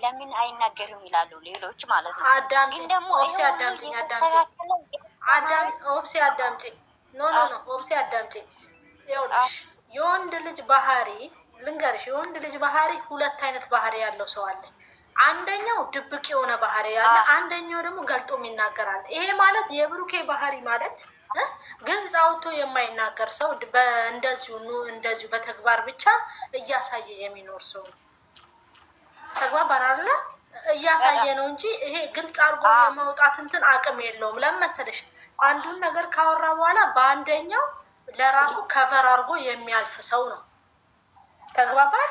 ለምን አይናገርም ይላሉ ሌሎች ማለት ነው። ግን ደግሞ ኦብሴ አዳምጪኝ ኦብሴ አዳምጪኝ። ይኸውልሽ የወንድ ልጅ ባህሪ ልንገርሽ፣ የወንድ ልጅ ባህሪ ሁለት አይነት ባህሪ ያለው ሰው አለ። አንደኛው ድብቅ የሆነ ባህሪ ያለ፣ አንደኛው ደግሞ ገልጦ የሚናገራል። ይሄ ማለት የብሩኬ ባህሪ ማለት ግልጽ አውጥቶ የማይናገር ሰው እንደዚሁ በተግባር ብቻ እያሳየ የሚኖር ሰው ነው። ተግባር አለ እያሳየ ነው እንጂ ይሄ ግልጽ አድርጎ የማውጣት እንትን አቅም የለውም። ለመሰለሽ አንዱን ነገር ካወራ በኋላ በአንደኛው ለራሱ ከቨር አድርጎ የሚያልፍ ሰው ነው። ተግባባል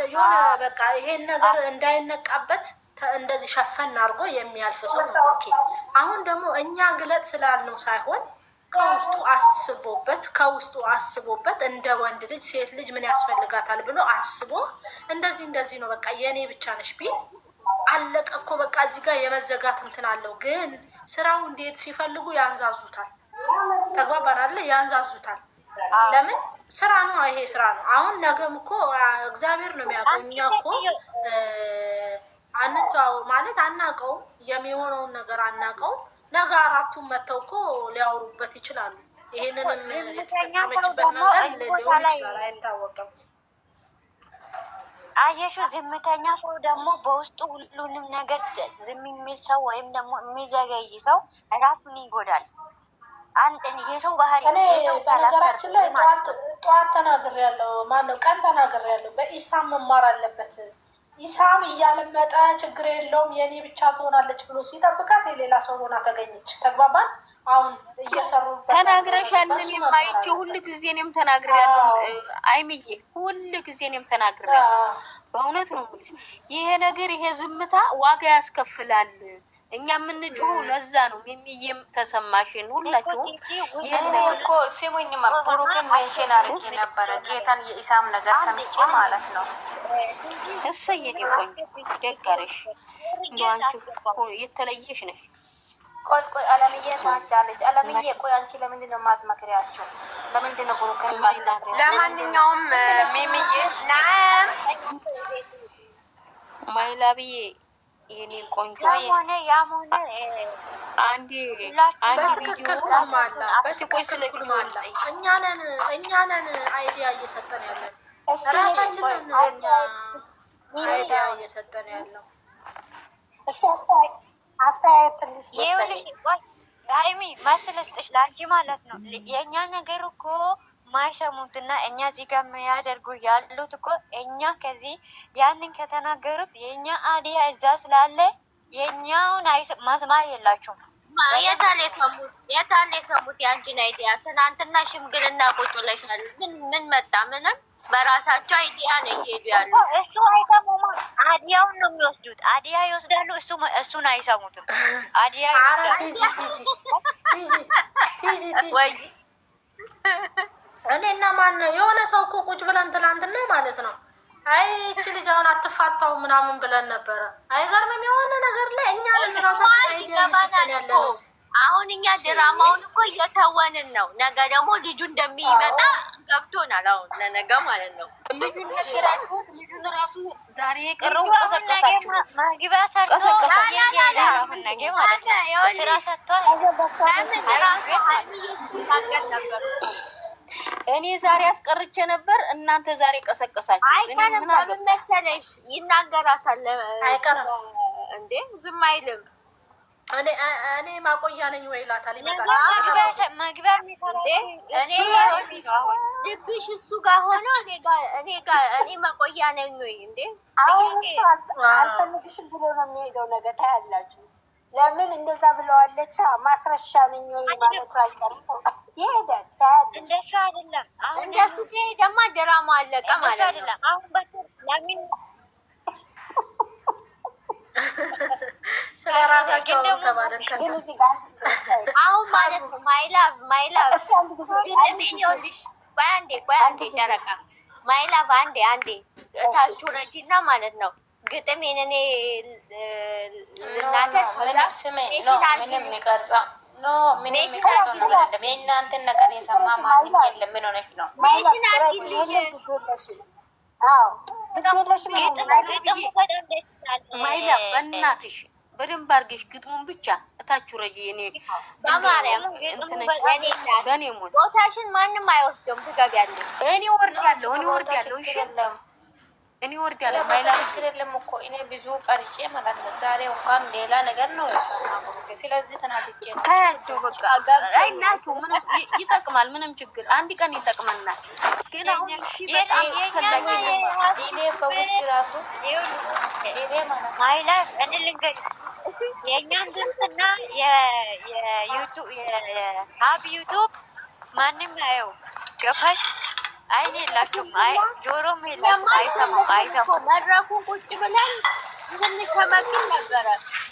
የሆነ በቃ ይሄን ነገር እንዳይነቃበት እንደዚህ ሸፈን አድርጎ የሚያልፍ ሰው ነው። ኦኬ አሁን ደግሞ እኛ ግለጥ ስላልነው ሳይሆን ከውስጡ አስቦበት እንደ ወንድ ልጅ ሴት ልጅ ምን ያስፈልጋታል ብሎ አስቦ እንደዚህ ነው በቃ የኔ ብቻ ነሽ ቢል አለቀ እኮ በቃ እዚህ ጋር የመዘጋት እንትን አለው። ግን ስራው እንዴት ሲፈልጉ ያንዛዙታል። ተግባባን አይደለ? ያንዛዙታል። ለምን ስራ ነው፣ ይሄ ስራ ነው። አሁን ነገም እኮ እግዚአብሔር ነው የሚያውቀው። እኛ እኮ አንተው ማለት አናውቀው፣ የሚሆነውን ነገር አናውቀው። ነገ አራቱን መተው እኮ ሊያወሩበት ይችላሉ። ይሄንንም የተጠቀመችበት ነገር ሊሆን ይችላል፣ አይታወቅም። አየሹ ዝምተኛ ሰው ደግሞ በውስጡ ሁሉንም ነገር ዝም የሚል ሰው ወይም ደግሞ የሚዘገይ ሰው ራሱን ይጎዳል። የሰው ባህሪ በነገራችን ላይ ጠዋት ተናግሬያለሁ። ማነው ቀን ተናግሬያለሁ። በኢሳም መማር አለበት። ኢሳም እያለመጠ ችግር የለውም የኔ ብቻ ትሆናለች ብሎ ሲጠብቃት የሌላ ሰው ሆና ተገኘች። ተግባባን። አሁን እየሰሩ ተናግረሻል። እኔም አይቼ ሁሉ ጊዜ እኔም ተናግሬያለሁ። አይምዬ ሁሉ ጊዜ እኔም ተናግሬያለሁ። በእውነት ነው የምልሽ። ይሄ ነገር ይሄ ዝምታ ዋጋ ያስከፍላል። እኛ የምንጮኸው ለዛ ነው። የሚየም ተሰማሽን ሁላችሁ እኮ ሲሙኝማ ብሩክን ሜንሽን አድርጌ ነበረ ጌታን የኢሳም ነገር ሰምቼ ማለት ነው። እሰየኔ ቆንጆ ደጋረሽ እንደው አንቺ እኮ የተለየሽ ነሽ። ቆይ አለምዬ ታቻለች። አለምዬ ቆይ አንቺ ለምንድን ነው የማትመክሪያቸው? ለምንድን ነው ብሩክን የማትመክሪያቸው? ለማንኛውም ሚሚዬ ናም ማይላብዬ የኔ ቆንጆ ያም ሆነ አንድ በትክክል ማላ በትክክል ስለማላ እኛንን አይዲያ እየሰጠን ያለን ራሳችንን አይዲያ እየሰጠን ያለው አስተያየት ትንሽ ሀይሚ መስለስጥሽ ለአንቺ ማለት ነው። የእኛ ነገር እኮ ማይሰሙትና እኛ እዚህ ጋር የሚያደርጉ ያሉት እኮ እኛ ከዚህ ያንን ከተናገሩት የእኛ አዲያ እዛ ስላለ የእኛውን መስማ የላቸውም። የታለ የሰሙት የአንቺን አይዲያ? ትናንትና ሽምግልና ቁጭ ብለሻል። ምን መጣ? ምንም በራሳቸው አይዲያ ነው እየሄዱ ያሉ። እሱ አይሰሙም። አዲያውን ነው የሚወስዱት። አዲያ ይወስዳሉ። እሱን አይሰሙትም። አዲያ ወይ እኔና ማን የሆነ ሰው እኮ ቁጭ ብለን ትላንትና ማለት ነው አይ እቺ ልጅ አሁን አትፋታው ምናምን ብለን ነበረ። አይገርምም? የሆነ ነገር ላይ እኛ ለራሳችን አይዲያ እየሰጠን ያለ ነው። አሁን እኛ ድራማውን እኮ እየተወንን ነው። ነገ ደግሞ ልጁ እንደሚመጣ ገብቶናል። አሁን ለነገ ማለት ነው። ልጁን ነገራችሁት። ልጁን ራሱ ዛሬ የቀረው ቀሰቀሳችሁ። ማግቢያ ሰርቶ እኔ ዛሬ አስቀርቼ ነበር። እናንተ ዛሬ ቀሰቀሳችሁ። ምን መሰለሽ ይናገራታል እንዴ? ዝም አይልም። እኔ ማቆያ ነኝ ወይ ላታል ይመጣል። መግቢያ እኔ ልብሽ እሱ ጋር ሆኖ እኔ ማቆያ ነኝ ወይ እንዴ? አልፈልግሽም ብሎ ነው የሚሄደው። ነገ ታያላችሁ። ለምን እንደዛ ብለዋለች። ማስረሻ ነኝ ወይ ማለቱ አይቀርም። ይሄዳል። ታያለሽ። እንደሱ አይደለም። እንደሱ ከሄደማ ድራማ አለቀ ማለት ነው። አሁን ለምን ስለራሳቸው ተባለን አሁን ማለት ነው። ማይላቭ ግጥሜን ይኸውልሽ። ቆይ አንዴ ጨረቃ ማይላቭ አንዴ እታችሁ ረጅና ማለት ነው። ግጥሜን እኔ ልናገር ምንም የሚቀርጻ ምንም የሚቀርጸው ነገር አይደለም። የእናንተን ነገር የሰማ ማንም የለም። ምን ሆነሽ ነው? ሜሽን አድርጊልኝ አዎ ግዴለሽ ማይላ በእናትሽ በደንብ አድርገሽ ግጥሙን ብቻ እታች ረጂ። እኔ በማርያም እንትነሽ በእኔ ሞት ቦታሽን ማንም አይወስደውም። ትገቢያለሽ። እኔ ወርዳለሁ። እሺ እኔ ወርዳለሁ። ማይላ ችግር የለም እኮ እኔ ብዙ ቀርጬ ማለት ነው። ዛሬ እንኳን ሌላ ነገር ነው የሰማሁት። ስለዚህ ተናድጄ ነው ታያቸው። በቃ አይናችሁ ምንም ይጠቅማል። ምንም ችግር አንድ ቀን ይጠቅመናል። ግን አሁን እቺ በጣም አስፈላጊ ነው። እኔ በውስጥ ራሱ እኔ ማለት ማይላ እኔ ልንገርሽ የእኛን ድምፅና የዩቱብ የሀብ ዩቱብ ማንም አየው ገባሽ? አይኔ የላችሁም፣ ጆሮም የላችሁም፣ አይሰሙም። መድረኩን ቁጭ ብለን ስንሸመግል ነበረ፣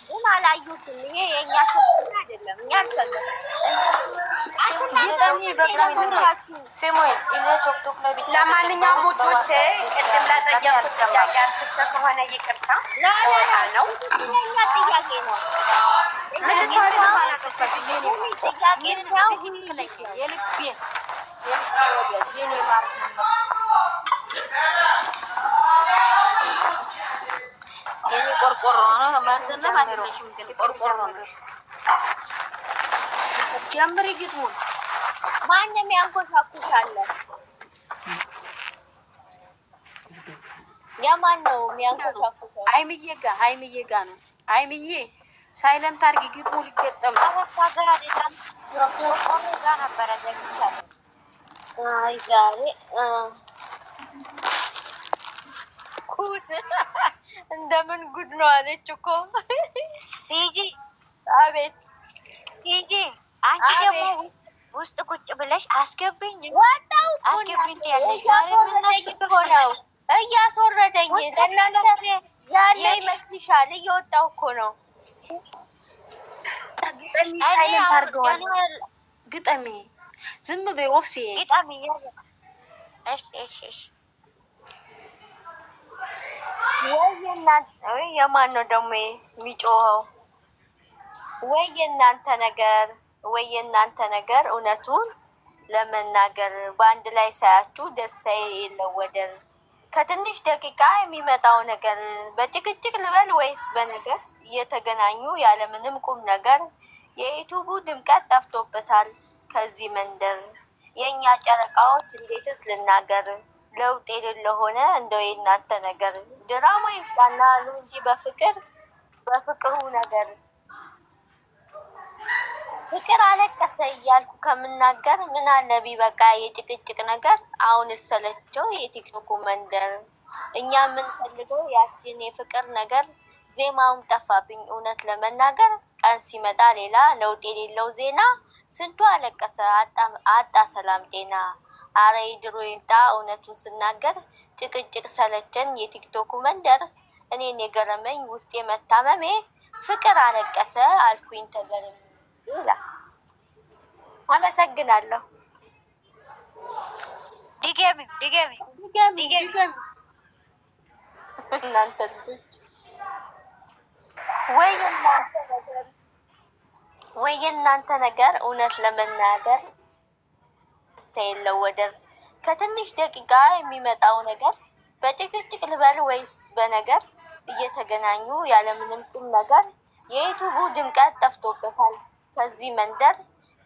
ግን አላዩትም። ይሄ የእኛ ስልክ አይደለም። እኛ አልሰለም ለማንኛውም ውዶቼ ቅድም ለጠየቁት ጥያቄ አርፍቼ ከሆነ ይቅርታ ነው። የእኛ ጥያቄ ነው። የኔ ማርሰነ የኔ ቆርቆሮ ነው። ማርሰነ አይደለሽም፣ ግን ቆርቆሮ ነው። ጀምሪ ግጥሙን። ማንም ያንኮሻኩሻለ? የማን ነው የሚያንኮሻኩሻው? ሀይሚዬ ጋ ነው። ሀይሚዬ ሳይለንት አድርጊ፣ ግጥሙ ሊገጠም ነው። አይ ዛሬ ጉድ እንደምን ጉድ ነው አለች እኮ ቲጂ። አቤት ቲጂ፣ አንቺ ደግሞ ውስጥ ቁጭ ብለሽ አስገብኝ ወጣው አስገብኝ ያለሽ እያስወረደኝ እኮ ነው፣ እያስወረደኝ። ለእናንተ ያለ ይመስልሻል? እየወጣው እኮ ነው። ግጠሚ፣ ሳይለንት አድርገዋል። ግጠሚ፣ ዝም በይ ኦፍሴ። ግጠሚ። እሺ ወይ የማን ነው ደግሞ የሚጮኸው? ወይ የእናንተ ነገር እውነቱን ለመናገር በአንድ ላይ ሳያችሁ ደስታዬ የለወደር። ከትንሽ ደቂቃ የሚመጣው ነገር በጭቅጭቅ ልበል ወይስ በነገር እየተገናኙ ያለምንም ቁም ነገር የዩቱቡ ድምቀት ጠፍቶበታል ከዚህ መንደር። የእኛ ጨረቃዎች እንዴትስ ልናገር ለውጥ የሌለ ሆነ እንደው የእናንተ ነገር። ድራማ ይፍጣና ነው እንጂ በፍቅሩ ነገር ፍቅር አለቀሰ እያልኩ ከምናገር ምን አለ ቢበቃ የጭቅጭቅ ነገር። አሁን ሰለቸው የቲክቶኩ መንደር። እኛ የምንፈልገው ያችን የፍቅር ነገር። ዜማውም ጠፋብኝ እውነት ለመናገር። ቀን ሲመጣ ሌላ ለውጥ የሌለው ዜና። ስንቱ አለቀሰ አጣ ሰላም ጤና። አረ ድሮ ይምጣ እውነቱን ስናገር። ጭቅጭቅ ሰለቸን የቲክቶኩ መንደር። እኔን የገረመኝ ውስጥ የመታመሜ ፍቅር አለቀሰ አልኩኝ ተገርሜ ይላል። አመሰግናለሁ። ድገሚ እናንተ ልጆች ወይ የእናንተ ነገር እውነት ለመናገር የለወደር። ከትንሽ ደቂቃ የሚመጣው ነገር በጭቅጭቅ ልበል ወይስ በነገር እየተገናኙ ያለምንም ቁም ነገር የዩቱቡ ድምቀት ጠፍቶበታል ከዚህ መንደር።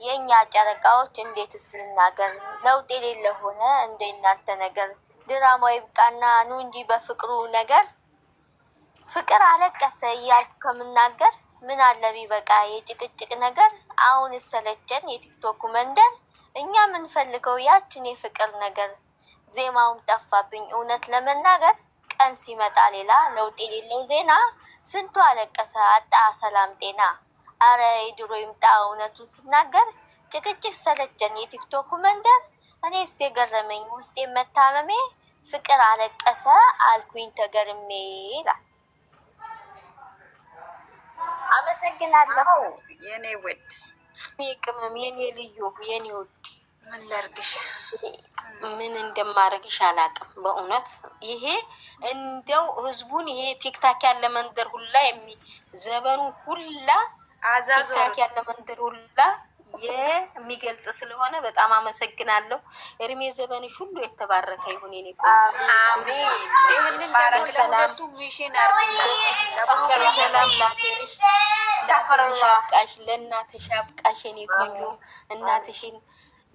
የእኛ ጨረቃዎች እንዴትስ ልናገር ለውጥ የሌለ ሆነ እንደ እናንተ ነገር። ድራማው ይብቃና ኑ እንጂ በፍቅሩ ነገር። ፍቅር አለቀሰ እያልኩ ከምናገር ምን አለ ቢበቃ የጭቅጭቅ ነገር። አሁን ሰለቸን የቲክቶኩ መንደር። እኛ የምንፈልገው ያችን የፍቅር ነገር። ዜማውም ጠፋብኝ እውነት ለመናገር። ቀን ሲመጣ ሌላ ለውጥ የሌለው ዜና። ስንቱ አለቀሰ አጣ ሰላም ጤና። አረ ድሮ ይምጣ እውነቱን ስናገር። ጭቅጭቅ ሰለቸን የቲክቶኩ መንደር። እኔስ የገረመኝ ውስጥ የመታመሜ ፍቅር አለቀሰ አልኩኝ ተገርሜ ይላል። አመሰግናለሁ የኔ ውድ ቅመም፣ የኔ ልዩ፣ የኔ ውድ። ምን ላድርግሽ? ምን እንደማደርግሽ አላውቅም በእውነት። ይሄ እንደው ህዝቡን ይሄ ቲክታክ ያለ መንደር ሁላ ዘበኑ ሁላ ቲክታክ ያለ መንደር ሁላ የሚገልጽ ስለሆነ በጣም አመሰግናለሁ። እድሜ ዘመንሽ ሁሉ የተባረከ ይሁን የኔ ቆንጆ። አሜን። ይህንን ደግሞ ለሁለቱ ሚሽን በሰላም ላገርሽ ላገርሽ ለእናትሽ አብቃሽ የኔ ቆንጆ። እናትሽን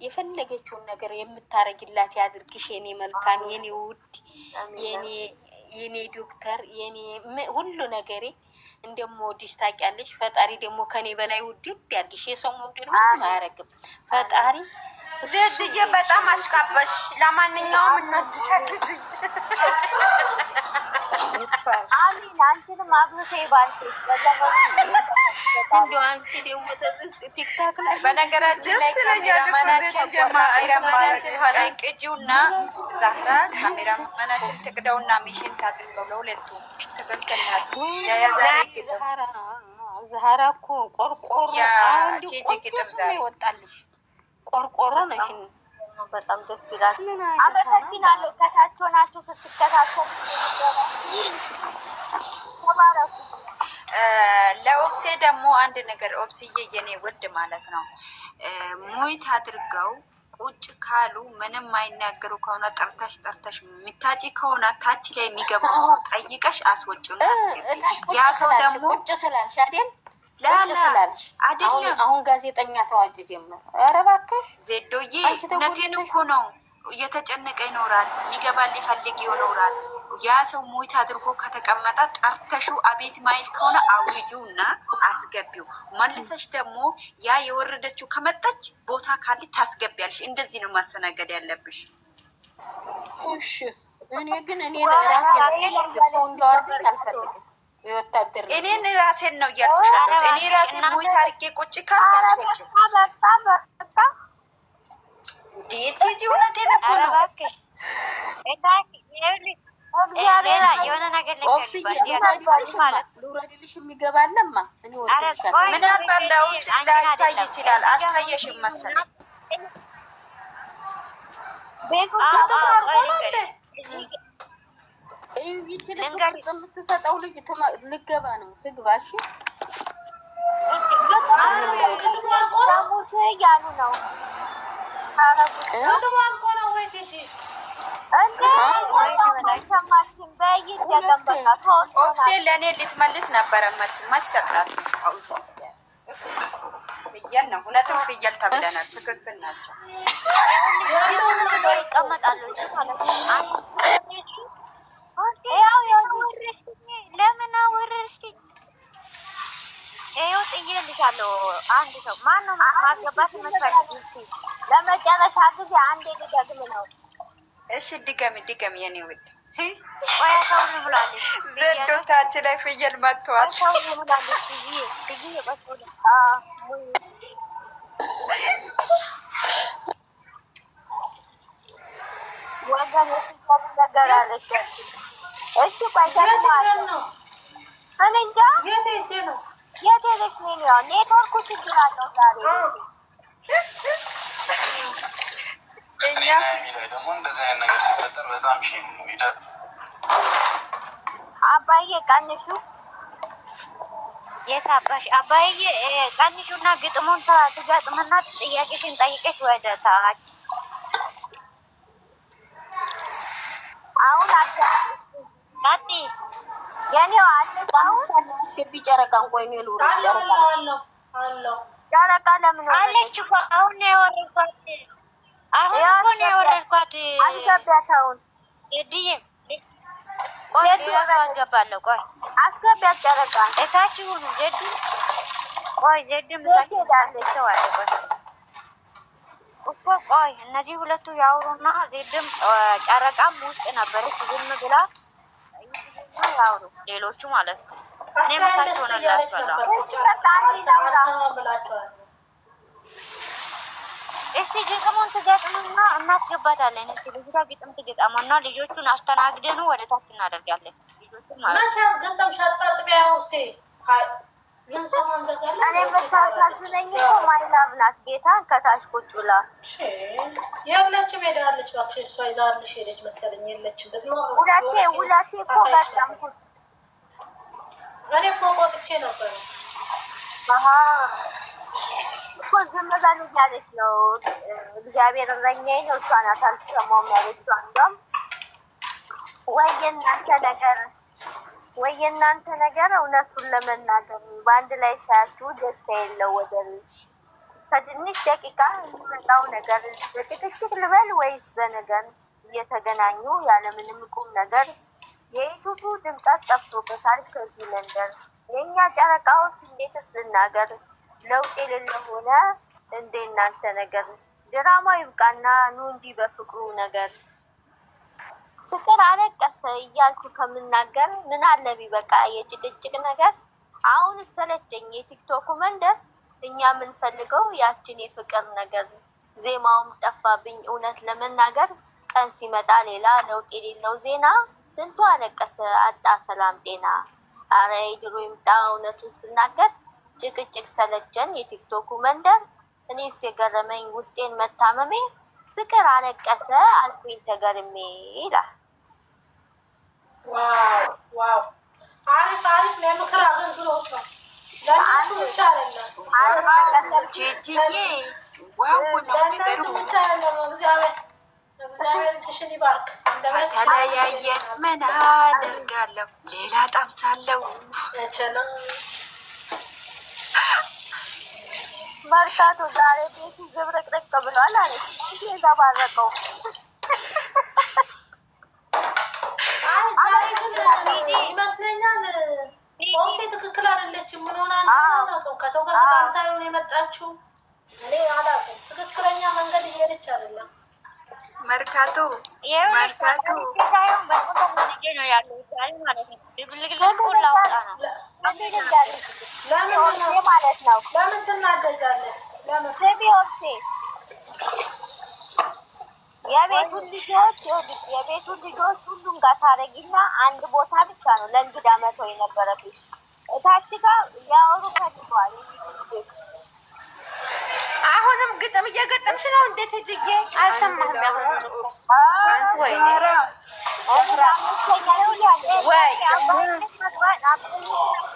የፈለገችውን ነገር የምታረግላት ያድርግሽ የኔ መልካም፣ የኔ ውድ፣ የኔ ዶክተር፣ የኔ ሁሉ ነገሬ እንደምወድሽ ታውቂያለሽ። ፈጣሪ ደግሞ ከኔ በላይ ውድድ ያድርግሽ። የሰው መውደድ ምንም አያረግም ፈጣሪ። ዜድዬ በጣም አሽቃበሽ። ለማንኛውም እንወድሻለን። አሚን። አንቺንም አብሮሽ ይባርክሽ። እንደው አንቺ ደግሞ ቲክታክ ላይ በነገራችን ላይ ካሜራማናችን ቅጂውና ዛህራ ካሜራማናችን ትቅደውና ሚሽን ታድርገው ለሁለቱ ትክክል ናት። ዛህራ እኮ ቆርቆሮ ይወጣልሽ። ቆርቆሮ ነሽ። በጣም ደስ ይላል። አመሰግናለሁ። ከታች ሆናችሁ ስትከታተሉ ተባረኩ። ለኦብሴ ደግሞ አንድ ነገር ኦብስዬ የኔ ውድ ማለት ነው ሙይት አድርገው ቁጭ ካሉ ምንም አይናገሩ ከሆነ ጠርተሽ የሚታጭ ከሆነ ታች ላይ የሚገባው ሰው ጠይቀሽ አስወጪው። ያ ሰው ደግሞ ቁጭ ስላልሽ አይደል አይደለም። አሁን ጋዜጠኛ ተዋጭ ጀመር። ኧረ እባክሽ ዜዶዬ ነገን እኮ ነው እየተጨነቀ ይኖራል። የሚገባ ሊፈልግ ይኖራል። ያ ሰው ሙይት አድርጎ ከተቀመጠ ጠርተሹ አቤት ማይል ከሆነ አውጁ እና አስገቢው። መልሰሽ ደግሞ ያ የወረደችው ከመጣች ቦታ ካለ ታስገቢያለሽ። እንደዚህ ነው ማስተናገድ ያለብሽ። እሺ እኔ ግን ራሴ ሰው እንዲያወርደኝ አልፈልግም። የወታደር እኔን ራሴን ነው እያልኩሽ ያለሁት። እኔ ራሴን ሙይት አድርጌ ቁጭ ካልኩ አስወጪው። ዲቲጂ እውነቴን እኮ ነው። እግዚአብሔር የሆነ ነገር ልውረድልሽ የሚገባለማ እኔ ወርድልሻለሁ። ምን አባላው ላይታይ ይችላል። አልታየሽም መሰለኝ። ይችል ቅርጽ የምትሰጠው ልጅ ልገባ ነው። ትግባሽ እያሉ ነው። ኦብሴ ለእኔ ልትመልስ ነበረ መሰጣት ፍየል ነው። እውነትም ፍየል ተብለናል። ትክክል ናቸው። ለምን አወረድሽኝ? ይኸው ጥዬልሻለሁ። አንድ ሰው ማነው ማስገባት መሰለኝ። ለመጨረሻ ጊዜ አንዴ ልደግም ነው። እሺ ድገሚ የኔ ውድ። ሰው ብላለች ዘዶታች ላይ ፍየል መጥተዋል። ሰው ብላለች። ወገን ነገር አለች። እሺ እኔ እንጃ የት ሄደሽ ነው? ኔትወርኩ ችግር አለው ዛሬ። እኛ ደግሞ እንደዚህ አይነት ነገር ሲፈጠር በጣም አባዬ ቀንሹ። የት አባሽ አባዬ ቀንሹና ግጥሙን ትገጥምና ጥያቄሽን ጠይቀሽ ወደ ታች አሁን አዲ የኔው አለ። አሁን አስገቢ ጨረቃን። ቆይ ነው ልውረድ። ጨረቃ ለምን አለች? አሁን ነው የወረድኳት። አሁን እኮ ነው የወረድኳት። አስገቢያት። አሁን እድዬ ቆይ አስገባለሁ። ቆይ አስገቢያት ጨረቃ እታች ሁኑ። ዘድ ቆይ ዘድም ታችላለች። ተዋለ ቆይ እኮ ቆይ እነዚህ ሁለቱ ያውሩና ዘድም ጨረቃም ውስጥ ነበረች ዝም ብላ ያውሩ ሌሎቹ ማለት ነው። እኔ መታች ሆነላችኋለሁ። እሺ በቃ አንዴ ላውራ። እስቲ ግጥሙን ትገጥምና እናስገባታለን። እስቲ ልጅቷ ግጥም ትገጥምና ልጆቹን አስተናግደን ወደ ታች እናደርጋለን። ልጆቹን ማለት መቼ አስገጠምሽ? አትጸጥቢያው ሴ እኔ የምታሳዝነኝ እኮ ማይላብ ናት። ጌታን ከታች ቁጭ ብላ የለችም፣ ሄዳለች። እባክሽ እሷ ይዛልሽ ሄደች መሰለኝ። የለችም። ሁለቴ እኮ ገጠምኩት። እኔ ፎቅ ወጥቼ ነበር። ዝም በል እያለች ነው። እግዚአብሔር እረኛዬ ነው፣ እሷ ናት አልሰማሁም ያለችው። አንዷም ወይ የእናንተ ነገር እውነቱን ለመናገር በአንድ ላይ ሳያችሁ ደስታ የለው ወደር ከትንሽ ደቂቃ የሚመጣው ነገር በጭቅጭቅ ልበል ወይስ በነገር እየተገናኙ ያለምንም ቁም ነገር የዩቱቡ ድምቀት ጠፍቶበታል ከዚህ መንደር። የእኛ ጨረቃዎች እንዴትስ ልናገር ለውጥ የሌለ ሆነ እንደ እናንተ ነገር። ድራማ ይብቃና ኑ እንጂ በፍቅሩ ነገር። ፍቅር አለቀሰ እያልኩ ከምናገር ምን አለ ቢበቃ የጭቅጭቅ ነገር። አሁን ሰለቸኝ የቲክቶኩ መንደር። እኛ የምንፈልገው ያችን የፍቅር ነገር። ዜማውም ጠፋብኝ እውነት ለመናገር። ቀን ሲመጣ ሌላ ለውጥ የሌለው ዜና። ስንቱ አለቀሰ አጣ ሰላም ጤና። አረ ድሮ ይምጣ እውነቱን ስናገር። ጭቅጭቅ ሰለቸን የቲክቶኩ መንደር። እኔስ የገረመኝ ውስጤን መታመሜ። ፍቅር አለቀሰ አልኩኝ ተገርሜ ይላል። ዋው አሪፍ የምክር አገልግሎት ነው። ለእነሱ ብቻ አይደለም። ጂጂዬ ዋው ነው ነገሩ። እግዚአብሔር እጅሽን ይባርክ። ከተለያየን ምን አደርጋለሁ ሌላ ጠብሳለሁ። መርካቶ ዛሬ ቤቱ ዝብርቅርቅ ብሏል አለች። የተባረቀው ይመስለኛል። ኦምሴ ትክክል አይደለችም። ምን ሆና አላውቅም። ከሰው ጋር ተጣልታ ይሆን የመጣችው? እኔ አላውቅም። ትክክለኛ መንገድ እየሄደች አይደለም። መርካቶ ለምን ትናደጃለሽ? የቤቱን ልጆች ሁሉም ጋር ታረጊና አንድ ቦታ ብቻ ነው ለእንግዳ መተው የነበረብሽ። እታች ጋር ያወሩ ከድቷል። አሁንም ግጥም እየገጠምሽ ነው? እንዴት እጅዬ አልሰማህም?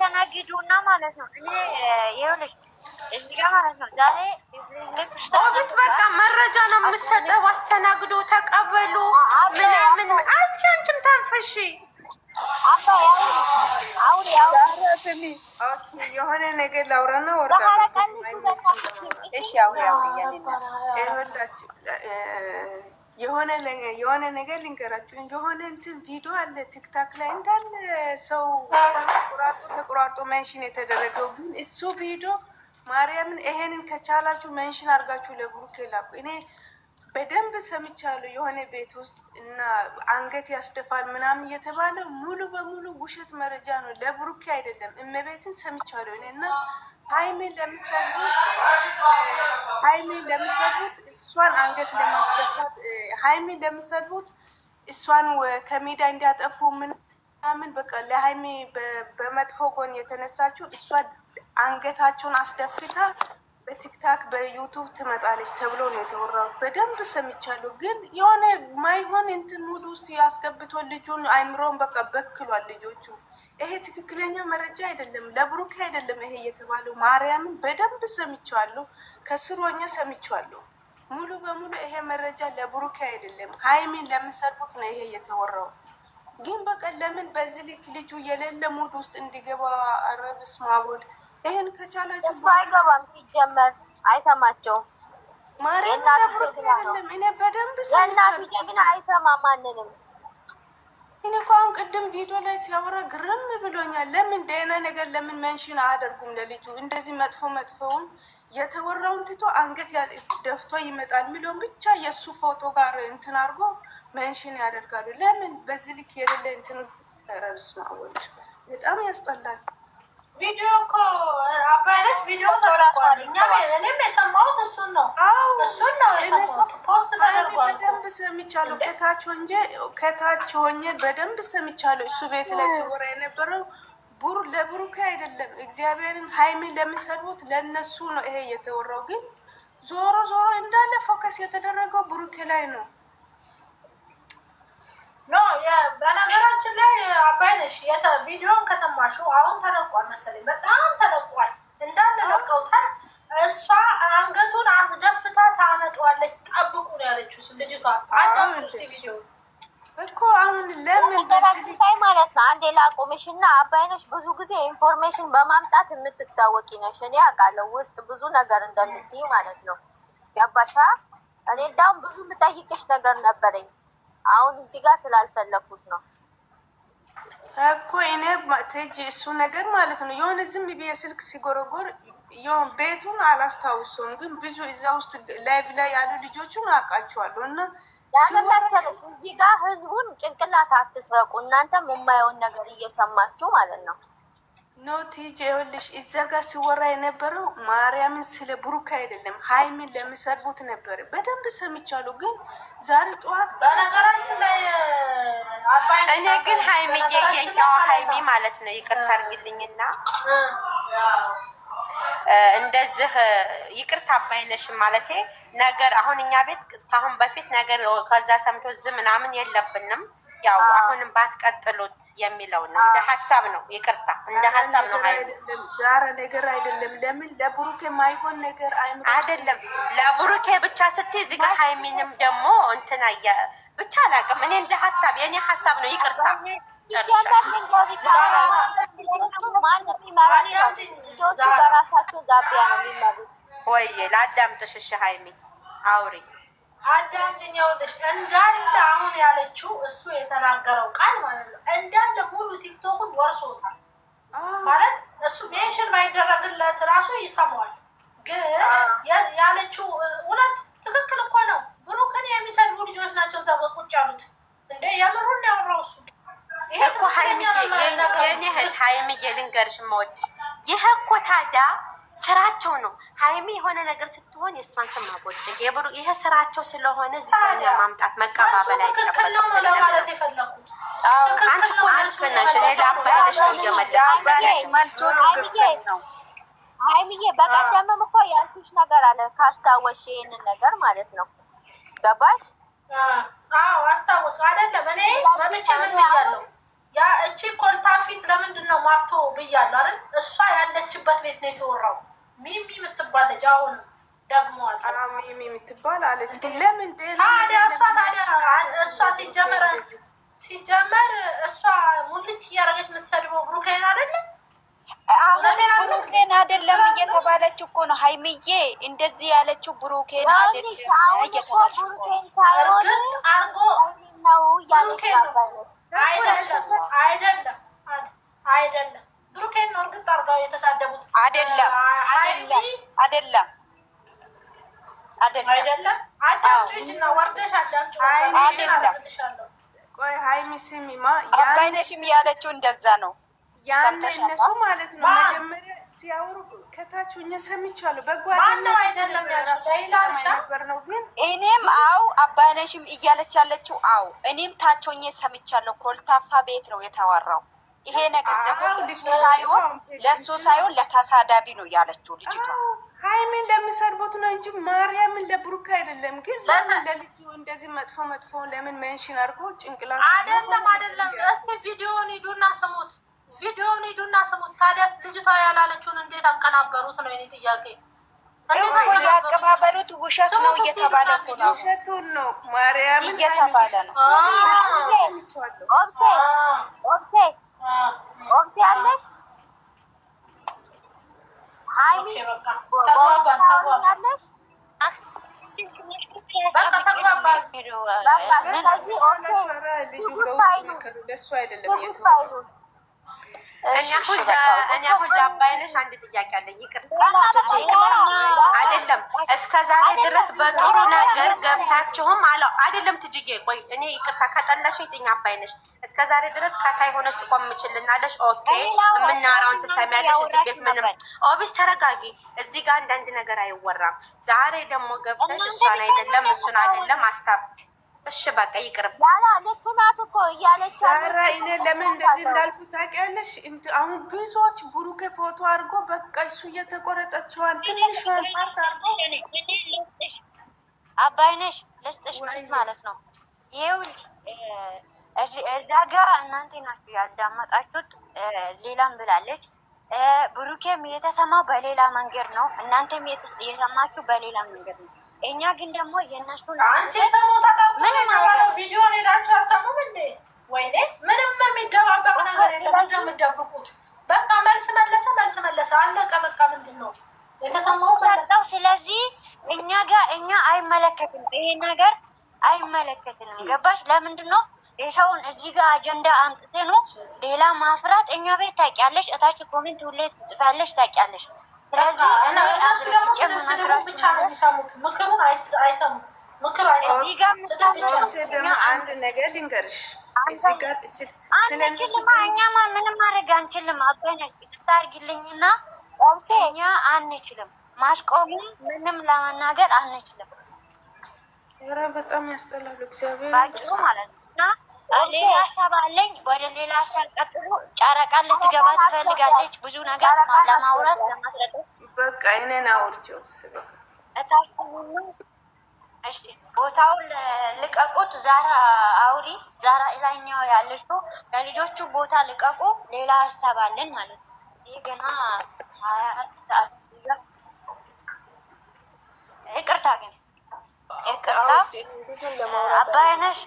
ተናግዱና ማለት ነው። ይኸውልሽ እዚህ ጋር ማለት ነው ዛሬ ኦብስ በቃ መረጃ ነው የምሰጠው። አስተናግዶ ተቀበሉ ምናምን። እስኪ አንቺም ታንፈሺ የሆነ ነገር ላውራና የሆነ ነገር ልንገራችሁ። የሆነ እንትን ቪዲዮ አለ ቲክታክ ላይ እንዳለ ሰው ተቆራርጦ ሜንሽን የተደረገው ግን እሱ ቪዲዮ ማርያምን ይሄንን ከቻላችሁ ሜንሽን አድርጋችሁ ለብሩኬ ላኩ። እኔ በደንብ ሰምቻለሁ። የሆነ ቤት ውስጥ እና አንገት ያስደፋል ምናምን እየተባለ ሙሉ በሙሉ ውሸት መረጃ ነው። ለብሩኬ አይደለም እመቤትን ሰምቻለሁ እኔ እና ሃይሚን ለምሰቡት እሷን አንገት ለማስደፋት ሃይሚን ለምሰቡት እሷን ከሜዳ እንዲያጠፉ ምናምን በቃ ለሃይሚ በመጥፎ ጎን የተነሳችው እሷ አንገታቸውን አስደፍታ በቲክታክ በዩቱብ ትመጣለች ተብሎ ነው የተወራው። በደንብ ሰምቻለሁ። ግን የሆነ ማይሆን እንትን ሙድ ውስጥ ያስገብቶ ልጁን አይምሮን በቃ በክሏል ልጆቹ። ይሄ ትክክለኛ መረጃ አይደለም፣ ለብሩኬ አይደለም ይሄ የተባለው። ማርያምን በደንብ ሰምቻለሁ፣ ከስር ሆኜ ሰምቻለሁ። ሙሉ በሙሉ ይሄ መረጃ ለብሩኬ አይደለም፣ ሃይሚን ለምሰጡት ነው ይሄ የተወራው። ግን በቃ ለምን በዚህ ልክ ልጁ የሌለ ሙድ ውስጥ እንዲገባ አረብስ ማቦል ይሄን ከቻላችሁ እሱ አይገባም። ሲጀመር አይሰማቸውም። የእናቱ ጀግና አይሰማም ማንንም። እኔ እኮ አሁን ቅድም ቪዲዮ ላይ ሲያወራ ግርም ብሎኛል። ለምን ደህና ነገር ለምን መንሽን አያደርጉም ለልጁ? እንደዚህ መጥፎውን የተወራውን ትቶ አንገት ደፍቶ ይመጣል የሚለውን ብቻ የእሱ ፎቶ ጋር እንትን አድርጎ መንሽን ያደርጋሉ። ለምን በዚህ ልክ የሌለ እንትን ረብስ ማወድ በጣም ያስጠላል። ቪዲዮ እኮ አባይነት ቪዲዮ ተወራቷል። እኔም የሰማሁት እሱን ነው የሰማሁት። ፖስት ተደርጓል። በደንብ ሰምቻለሁ። ከታች ሆኜ በደንብ ሰምቻለሁ። እሱ ቤት ላይ ሲወራ የነበረው ለብሩኬ አይደለም። እግዚአብሔርን ሃይሚን ለሚሰድቡት ለነሱ ነው ይሄ የተወራው። ግን ዞሮ እንዳለ ፎከስ የተደረገው ብሩኬ ላይ ነው። ኖ በነገራችን ላይ አባይነሽ ቪዲዮን ከሰማሽው አሁን ተለቋል መሰለኝ። በጣም ተለቋል፣ እንዳለ ለቀውታል። እሷ አንገቱን አስደፍታ ታመጣዋለች። ጠብቁ ነው ያለችው ልጅቷ። አዳምጪ ቪዲዮ እኮ አሁን ለምን ነገራችን ላይ ማለት ነው። አንዴ ላቁምሽ እና አባይነሽ ብዙ ጊዜ ኢንፎርሜሽን በማምጣት የምትታወቂ ነሽ። እኔ አውቃለሁ ውስጥ ብዙ ነገር እንደምትይ ማለት ነው። ገባሻ? እኔ እንዳውም ብዙ የምጠይቅሽ ነገር ነበረኝ። አሁን እዚህ ጋር ስላልፈለኩት ነው እኮ እኔ ትጅ እሱ ነገር ማለት ነው። የሆነ ዝም ብዬ ስልክ ሲጎረጎር የሆነ ቤቱን አላስታውሰውም፣ ግን ብዙ እዛ ውስጥ ላይቭ ላይ ያሉ ልጆቹን አውቃቸዋለሁ እና ለምን መሰለሽ እዚህ ጋር ህዝቡን ጭንቅላት አትስረቁ። እናንተም የማየውን ነገር እየሰማችሁ ማለት ነው። ኖ ቲጂ ይኸውልሽ፣ እዛ ጋር ሲወራ የነበረው ማርያምን ስለ ብሩክ አይደለም፣ ሀይሚን ለሚሰድቡት ነበር። በደንብ ሰምቻለሁ፣ ግን ዛሬ ጠዋት በነገራችን ላይ እኔ ግን ሀይሚዬ የኛዋ ሀይሚ ማለት ነው ይቅርታ አድርግልኝና እንደዚህ ይቅርታ አባይነሽ ማለቴ ነገር አሁን እኛ ቤት እስካሁን በፊት ነገር ከዛ ሰምቶ ዝም ምናምን የለብንም። ያው አሁንም ባትቀጥሉት የሚለው ነው። እንደ ሀሳብ ነው። ይቅርታ እንደ ሀሳብ ነው። ዛሬ ነገር አይደለም። ለምን ለብሩኬ የማይሆን ነገር አይደለም። ለብሩኬ ብቻ ስትይ እዚህ ጋር ሀይሚንም ደግሞ እንትና ብቻ አላውቅም። እኔ እንደ ሀሳብ የኔ ሀሳብ ነው። ይቅርታ ልጆቹ በራሳቸው ዛቢያ ነው የሚመሩት። ወይ ለአዳምጥሽ። እሺ ሀይሚ አውሪ። አዳምጪኝ። ይኸውልሽ እንዳለ አሁን ያለችው እሱ የተናገረው ቃል ማለት ነው እንዳለ ሙሉ ቲክቶኩን ወርሶታል ማለት እሱ ሜንሽን ባይደረግለት ራሱ ይሰማዋል። ግን ያለችው እውነት ትክክል እኮ ነው። ብሩክን የሚሰድቡ ልጆች ናቸው እዛ ጋር ቁጭ ያሉት። እንደ የምሩን ያወራው እሱ እኮ ሀይሚዬ፣ የኔ እህት ሀይሚዬ ልንገርሽ የምወድሽ ይሄ እኮ ታዲያ ስራቸው ነው። ሀይሚ የሆነ ነገር ስትሆን የእሷን ስም ማቦጭቅ ይሄ ስራቸው ስለሆነ እዚህ ጋር ለማምጣት መቀባበል አይጠበቅም። አንቺ እኮ ልክ ነሽ። ሌላ አባይነሽ ነው እየመለስኩ ነው። ሀይሚዬ በቀደምም እኮ ያልኩሽ ነገር አለ ካስታወሽ፣ ይሄንን ነገር ማለት ነው። ገባሽ? አዎ አስታወስ አይደለም። እኔ መጥቼ ምን ብያለሁ? ያ እቺ ኮልታፊት ለምንድን ነው ማቶ ብያለሁ አይደል? እሷ ያለችበት ቤት ነው የተወራው። ሚሚ የምትባል ልጅ አሁን ደግሞ ሚሚ የምትባል አለች። ግን ለምን ታዲያ እሷ ሲጀመር እሷ ሙልጭ እያደረገች የምትሰድበው ብሩኬን አይደለም? አሁን ብሩኬን አይደለም እየተባለች እኮ ነው ሀይሚዬ። እንደዚህ ያለችው ብሩኬን አይደለም እየተባለች እኮ አይደለም። ብሩኬን ነው እርግጥ አድርገው የተሳደቡት አይደለም። ቆይ ሀይሚ ስሚማ፣ አባይነሽም ያለችው እንደዛ ነው። ያን እነሱ ማለት ነው መጀመሪያ ሲያወሩ ከታች ሆኜ ሰምቻለሁ። በጓደኛሽ አይደለም ነበር ነው። ግን እኔም አው አባይነሽም እያለች ያለችው አው እኔም ታች ሆኜ ሰምቻለሁ። ኮልታፋ ቤት ነው የተወራው ይሄ ነገር ደግሞ ለሱ ሳይሆን ለተሳዳቢ ነው ያለችው ልጅቷ። ሀይሚን ለሚሰድቡት ነው እንጂ ማርያምን ለብሩክ አይደለም። ግን ለልጁ እንደዚህ መጥፎ ለምን ሜንሽን አድርጎ ጭንቅላት አይደለም። እስቲ ቪዲዮውን ሂዱና ስሙት። ታዲያ ልጅቷ ያላለችውን እንዴት አቀናበሩት ነው የኔ ጥያቄ። እኮ ያቀባበሉት ውሸት ነው እየተባለ እኮ ነው። ውሸቱን ነው ማርያምን እየተባለ ነው። ኦብሴ አለሽ ሀይሚ ታወሪኛለሽ። በቃ ስለዚህ ፋይሉን እኔ አሁን ለአባይነሽ አንድ ጥያቄ አለኝ። ይቅርታ አይደለም እስከ ዛሬ ድረስ በጥሩ ነገር ገብታችሁም አይደለም ትጅዬ፣ ቆይ እኔ ይቅርታ ከጠላሽ ጥኛ አባይነሽ እስከ ዛሬ ድረስ ከታይ ሆነሽ ትቆምችልናለሽ። ኦኬ የምናወራውን ትሰሚያለሽ። እዚህ ቤት ምንም ኦቢስ ተረጋጊ። እዚህ ጋር አንዳንድ ነገር አይወራም። ዛሬ ደግሞ ገብተሽ እሷን አይደለም እሱን አይደለም ሀሳብ እሺ በቃ ይቅርብ። ያላ ልክ ናት እኮ እያለች ዛሬ እኔ ለምን እንደዚህ እንዳልኩ ታውቂያለሽ? አሁን ብዙዎች ብሩኬ ፎቶ አድርጎ በቃ እሱ እየተቆረጠችዋን ትንሿን ፓርት አድርጎ አባይነሽ ልስጥሽ ማለት ነው። ይኸው እዛ ጋ እናንተ ናችሁ ያዳመጣችሁት። ሌላም ብላለች ብሩኬም የተሰማው በሌላ መንገድ ነው፣ እናንተም የሰማችሁ በሌላ መንገድ ነው። እኛ ግን ደግሞ የእነሱን አንቺ ሰሙ ተቀርቶ የተባለው ቪዲዮ ሄዳችሁ አሰሙም እንዴ? ወይኔ ምንም የሚደባበቅ ነገር የለም። ምንድነው የምትደብቁት? በቃ መልስ መለሰ አለቀ። በቃ ምንድን ነው የተሰማው መለሰው። ስለዚህ እኛ አይመለከትም፣ ይሄ ነገር አይመለከትንም። ገባሽ? ለምንድን ነው የሰውን እዚህ ጋር አጀንዳ አምጥቴ ነው ሌላ ማፍራት? እኛ ቤት ታውቂያለሽ፣ እታች ኮሜንት ሁሌ ትጽፋለሽ ታውቂያለሽ። ስለዚህ እነሱ ደግሞ ስድብ ብቻ ነው የሚሰሙት፣ ምክሩን አይሰሙም። ምክር አይሰሙም። ደግሞ አንድ ነገር ልንገርሽ፣ እዚህ ጋር ስለነሱ እኛማ ምንም ማድረግ አንችልም። አበነጭ ታርጊልኝና እኛ አንችልም፣ ማስቆሙም ምንም ለመናገር አንችልም። ኧረ በጣም ያስጠላሉ። እግዚአብሔር ባጭሩ ማለት ነው። እና ሌላ ሀሳብ አለኝ። ወደ ሌላ ሀሳብ ቀጥሉ። ጨረቃ ልትገባ ትፈልጋለች፣ ብዙ ነገር ለማውራት ለማስረዳት። በቃ እኔን አውርቼው በቃ እታችሁኑ እሺ፣ ቦታውን ልቀቁት። ዛራ አውሪ፣ ዛራ ላይኛው ያለችው ለልጆቹ ቦታ ልቀቁ። ሌላ ሀሳብ አለን ማለት ነው። ይህ ገና 24 ሰዓት ይቅርታ ግን አባይነሽ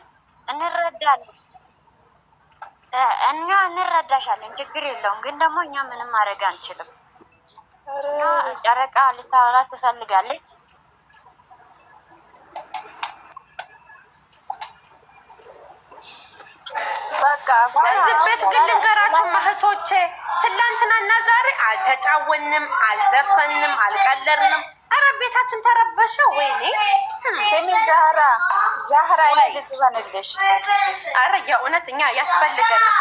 እንረዳለን፣ እኛ እንረዳሻለን፣ ችግር የለውም። ግን ደግሞ እኛ ምንም ማድረግ አንችልም። ጨረቃ ልታወራ ትፈልጋለች። በቃ በዚህ ቤት ግን ልንገራችሁ እህቶቼ፣ ትላንትናና ዛሬ አልተጫወንም፣ አልዘፈንም፣ አልቀለርንም። ኧረ ቤታችን ተረበሸ። ወይኔ ስሚ ዛህራ እኔ ልዝፈንልሽ። ኧረ የእውነት እኛ ያስፈልገናል።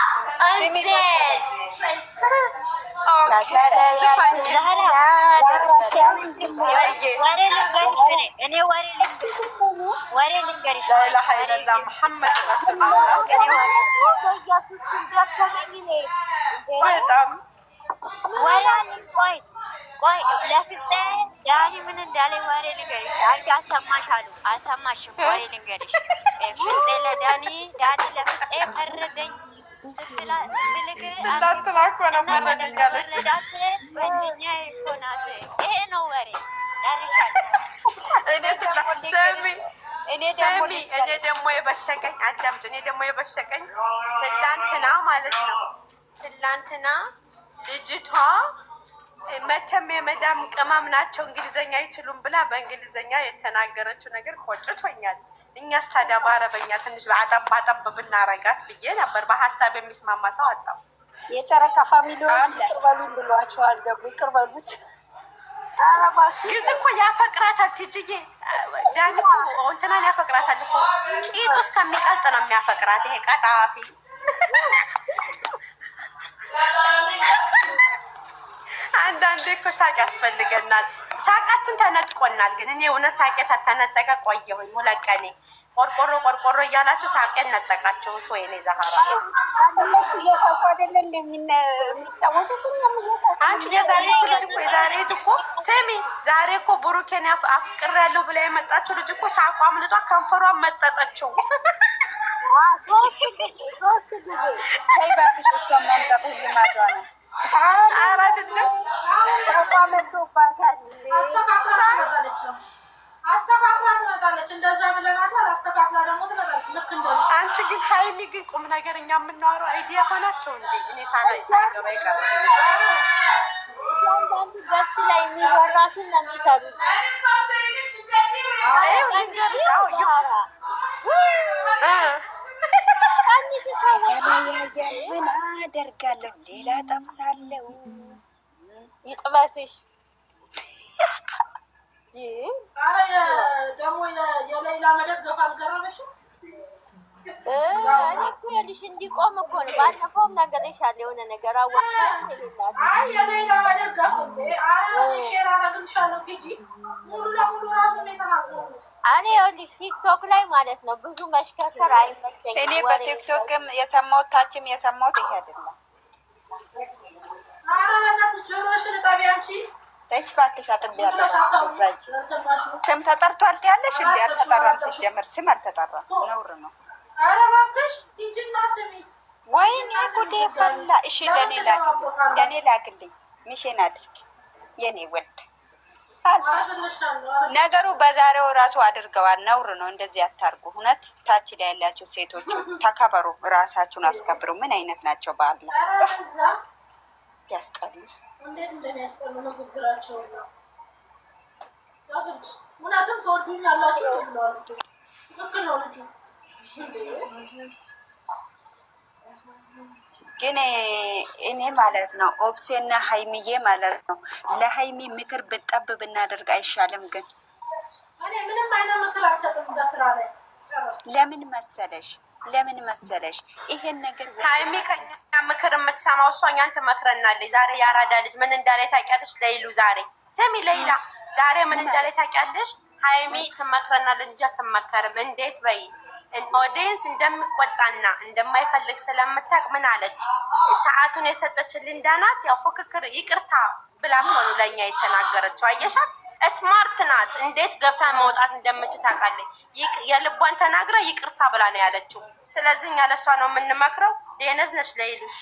ቆይ ለፍፄ ዳኒ ምን እንዳለ ወሬ ልንገርሽ። አንቺ አልሰማሽም? ወሬ ልንገርሽ። ፍፄ ለዳኒ ለፍፄ ፈረደኝ ትላንትና እኮ ነው ፈረደኝ አለች። ይሄ ነው ወሬ። እኔ ደግሞ የበሸቀኝ አዳምጪ። እኔ ደግሞ የበሸቀኝ ትላንትና ማለት ነው። ትላንትና ልጅቷ መተም የመዳም ቅመም ናቸው እንግሊዘኛ አይችሉም ብላ በእንግሊዘኛ የተናገረችው ነገር ቆጭቶኛል። እኛስ ታዲያ በአረበኛ ትንሽ አጠብ ብናረጋት ብዬ ነበር። በሀሳብ የሚስማማ ሰው አጣው። የጨረቃ ፋሚሊዎች ይቅር በሉኝ ብሏቸዋል። ደግሞ ይቅር በሉት። ግን እኮ ያፈቅራታል። ትጅዬ ዳኒ እኮ እንትናን ያፈቅራታል እኮ ቂጡ እስከሚቀልጥ ነው የሚያፈቅራት። ይሄ ቀጣፊ አንዳንዴ እኮ ሳቅ ያስፈልገናል። ሳቃችን ተነጥቆናል። ግን እኔ እውነት ሳቄ ተነጠቀ ቆየሁኝ። ሙለቀኔ ቆርቆሮ እያላችሁ ሳቄን ነጠቃችሁት። ወይኔ ዛህራ እነሱ እየሳቁ አይደለ የሚጫወቱት? እኛም እየሳቁ። አንቺ የዛሬቱ ልጅ እኮ ስሚ፣ ዛሬ እኮ ብሩኬን አፍቅሬያለሁ ብላ የመጣችው ልጅ እኮ ሳቋ አምልጧ ከንፈሯን መጠጠችው። ሶስት ጊዜ ተይ እባክሽ። እሷን ማምጣቱ ልማዷ ነው። ኧረ አይደለም ተቋመቶባታል። አስተካክላ ትመጣለች። እንደዛ ብለናታል። አስተካክላ ደግሞ ትመጣለች። ልክ እንደ አንቺ ግን ሀይሚ ግን ቁም ነገር እኛ የምናወራው አይዲያ ሆናቸው እንዴ? እኔ ሳይገባ ይቀራል። አንዳንዱ ገስት ላይ የሚወራትን ነው የሚሰሩት። ምን አደርጋለሁ? ሌላ ጠብሳለሁ። ይጥበስሽ። ደግሞ የሌላ መደገፍ አልገረመሽም? እኔ እኮ ይኸውልሽ እንዲቆም እኮ ነው። ባለፈውም ነግሬሻለሁ የሆነ ነገር አወቅሽ የሌላት የሌላ መደገፍ ሼር አደረግልሻለሁ። ቲጂ ሙሉ ለሙሉ ራሱ ነው የተናገሩት። እኔ ይኸውልሽ ቲክቶክ ላይ ማለት ነው ብዙ መሽከርከር አይመቸኝም። እኔ በቲክቶክም የሰማሁት ታችም የሰማሁት ይሄ አይደለም። ኧረ በእናትሽ ጆሮሽን እጠቢ አንቺ። ተች እባክሽ አጥቤያለሁ። እዛች ስም ተጠርቷል ትያለሽ እንዴ? አልተጠራም። ሲጀመር ስም አልተጠራም። ነውር ነው። ኧረ እባክሽ ሂጂና ስሚ። ወይኔ ጉዴ ፈላ። እሺ ለኔ ላክልኝ። ሚሽን አድርግ የኔ ወድ ነገሩ በዛሬው ራሱ አድርገዋል። ነውር ነው። እንደዚህ አታርጉ። እውነት ታች ላይ ያላችሁ ሴቶቹ ተከበሩ፣ ራሳችሁን አስከብሩ። ምን አይነት ናቸው? በአላ ያስጠሉ። እንዴት እንደሚያስጠሉ ንግግራቸው ነው። ምክንያቱም ተወዱኛላችሁ ብለዋል። ትክክል ነው ልጁ ግን እኔ ማለት ነው ኦብሴና ሀይሚዬ ማለት ነው ለሀይሚ ምክር ብጠብ ብናደርግ አይሻልም? ግን እኔ ምንም አይነት ምክር አልሰጥም በስራ ላይ ለምን መሰለሽ ይሄን ነገር ሀይሚ ከኛ ምክር የምትሰማው እሷ እኛን ትመክረናለች። ዛሬ ያራዳ ልጅ ምን እንዳለ ታውቂያለሽ? ለይሉ ዛሬ ስሚ ሌላ ዛሬ ምን እንዳለ ታውቂያለሽ? ሀይሚ ትመክረናል እንጂ አትመከርም። እንዴት በይ ኦዲየንስ እንደሚቆጣና እንደማይፈልግ ስለምታውቅ ምን አለች? ሰዓቱን የሰጠችልን ዳናት ያው ፉክክር ይቅርታ ብላ ሆኑ ለእኛ የተናገረችው አየሻት? ስማርት ናት። እንዴት ገብታ መውጣት እንደምችል ታውቃለች። የልቧን ተናግራ ይቅርታ ብላ ነው ያለችው። ስለዚህ እኛ ለእሷ ነው የምንመክረው። ደነዝ ነሽ ለይሉሽ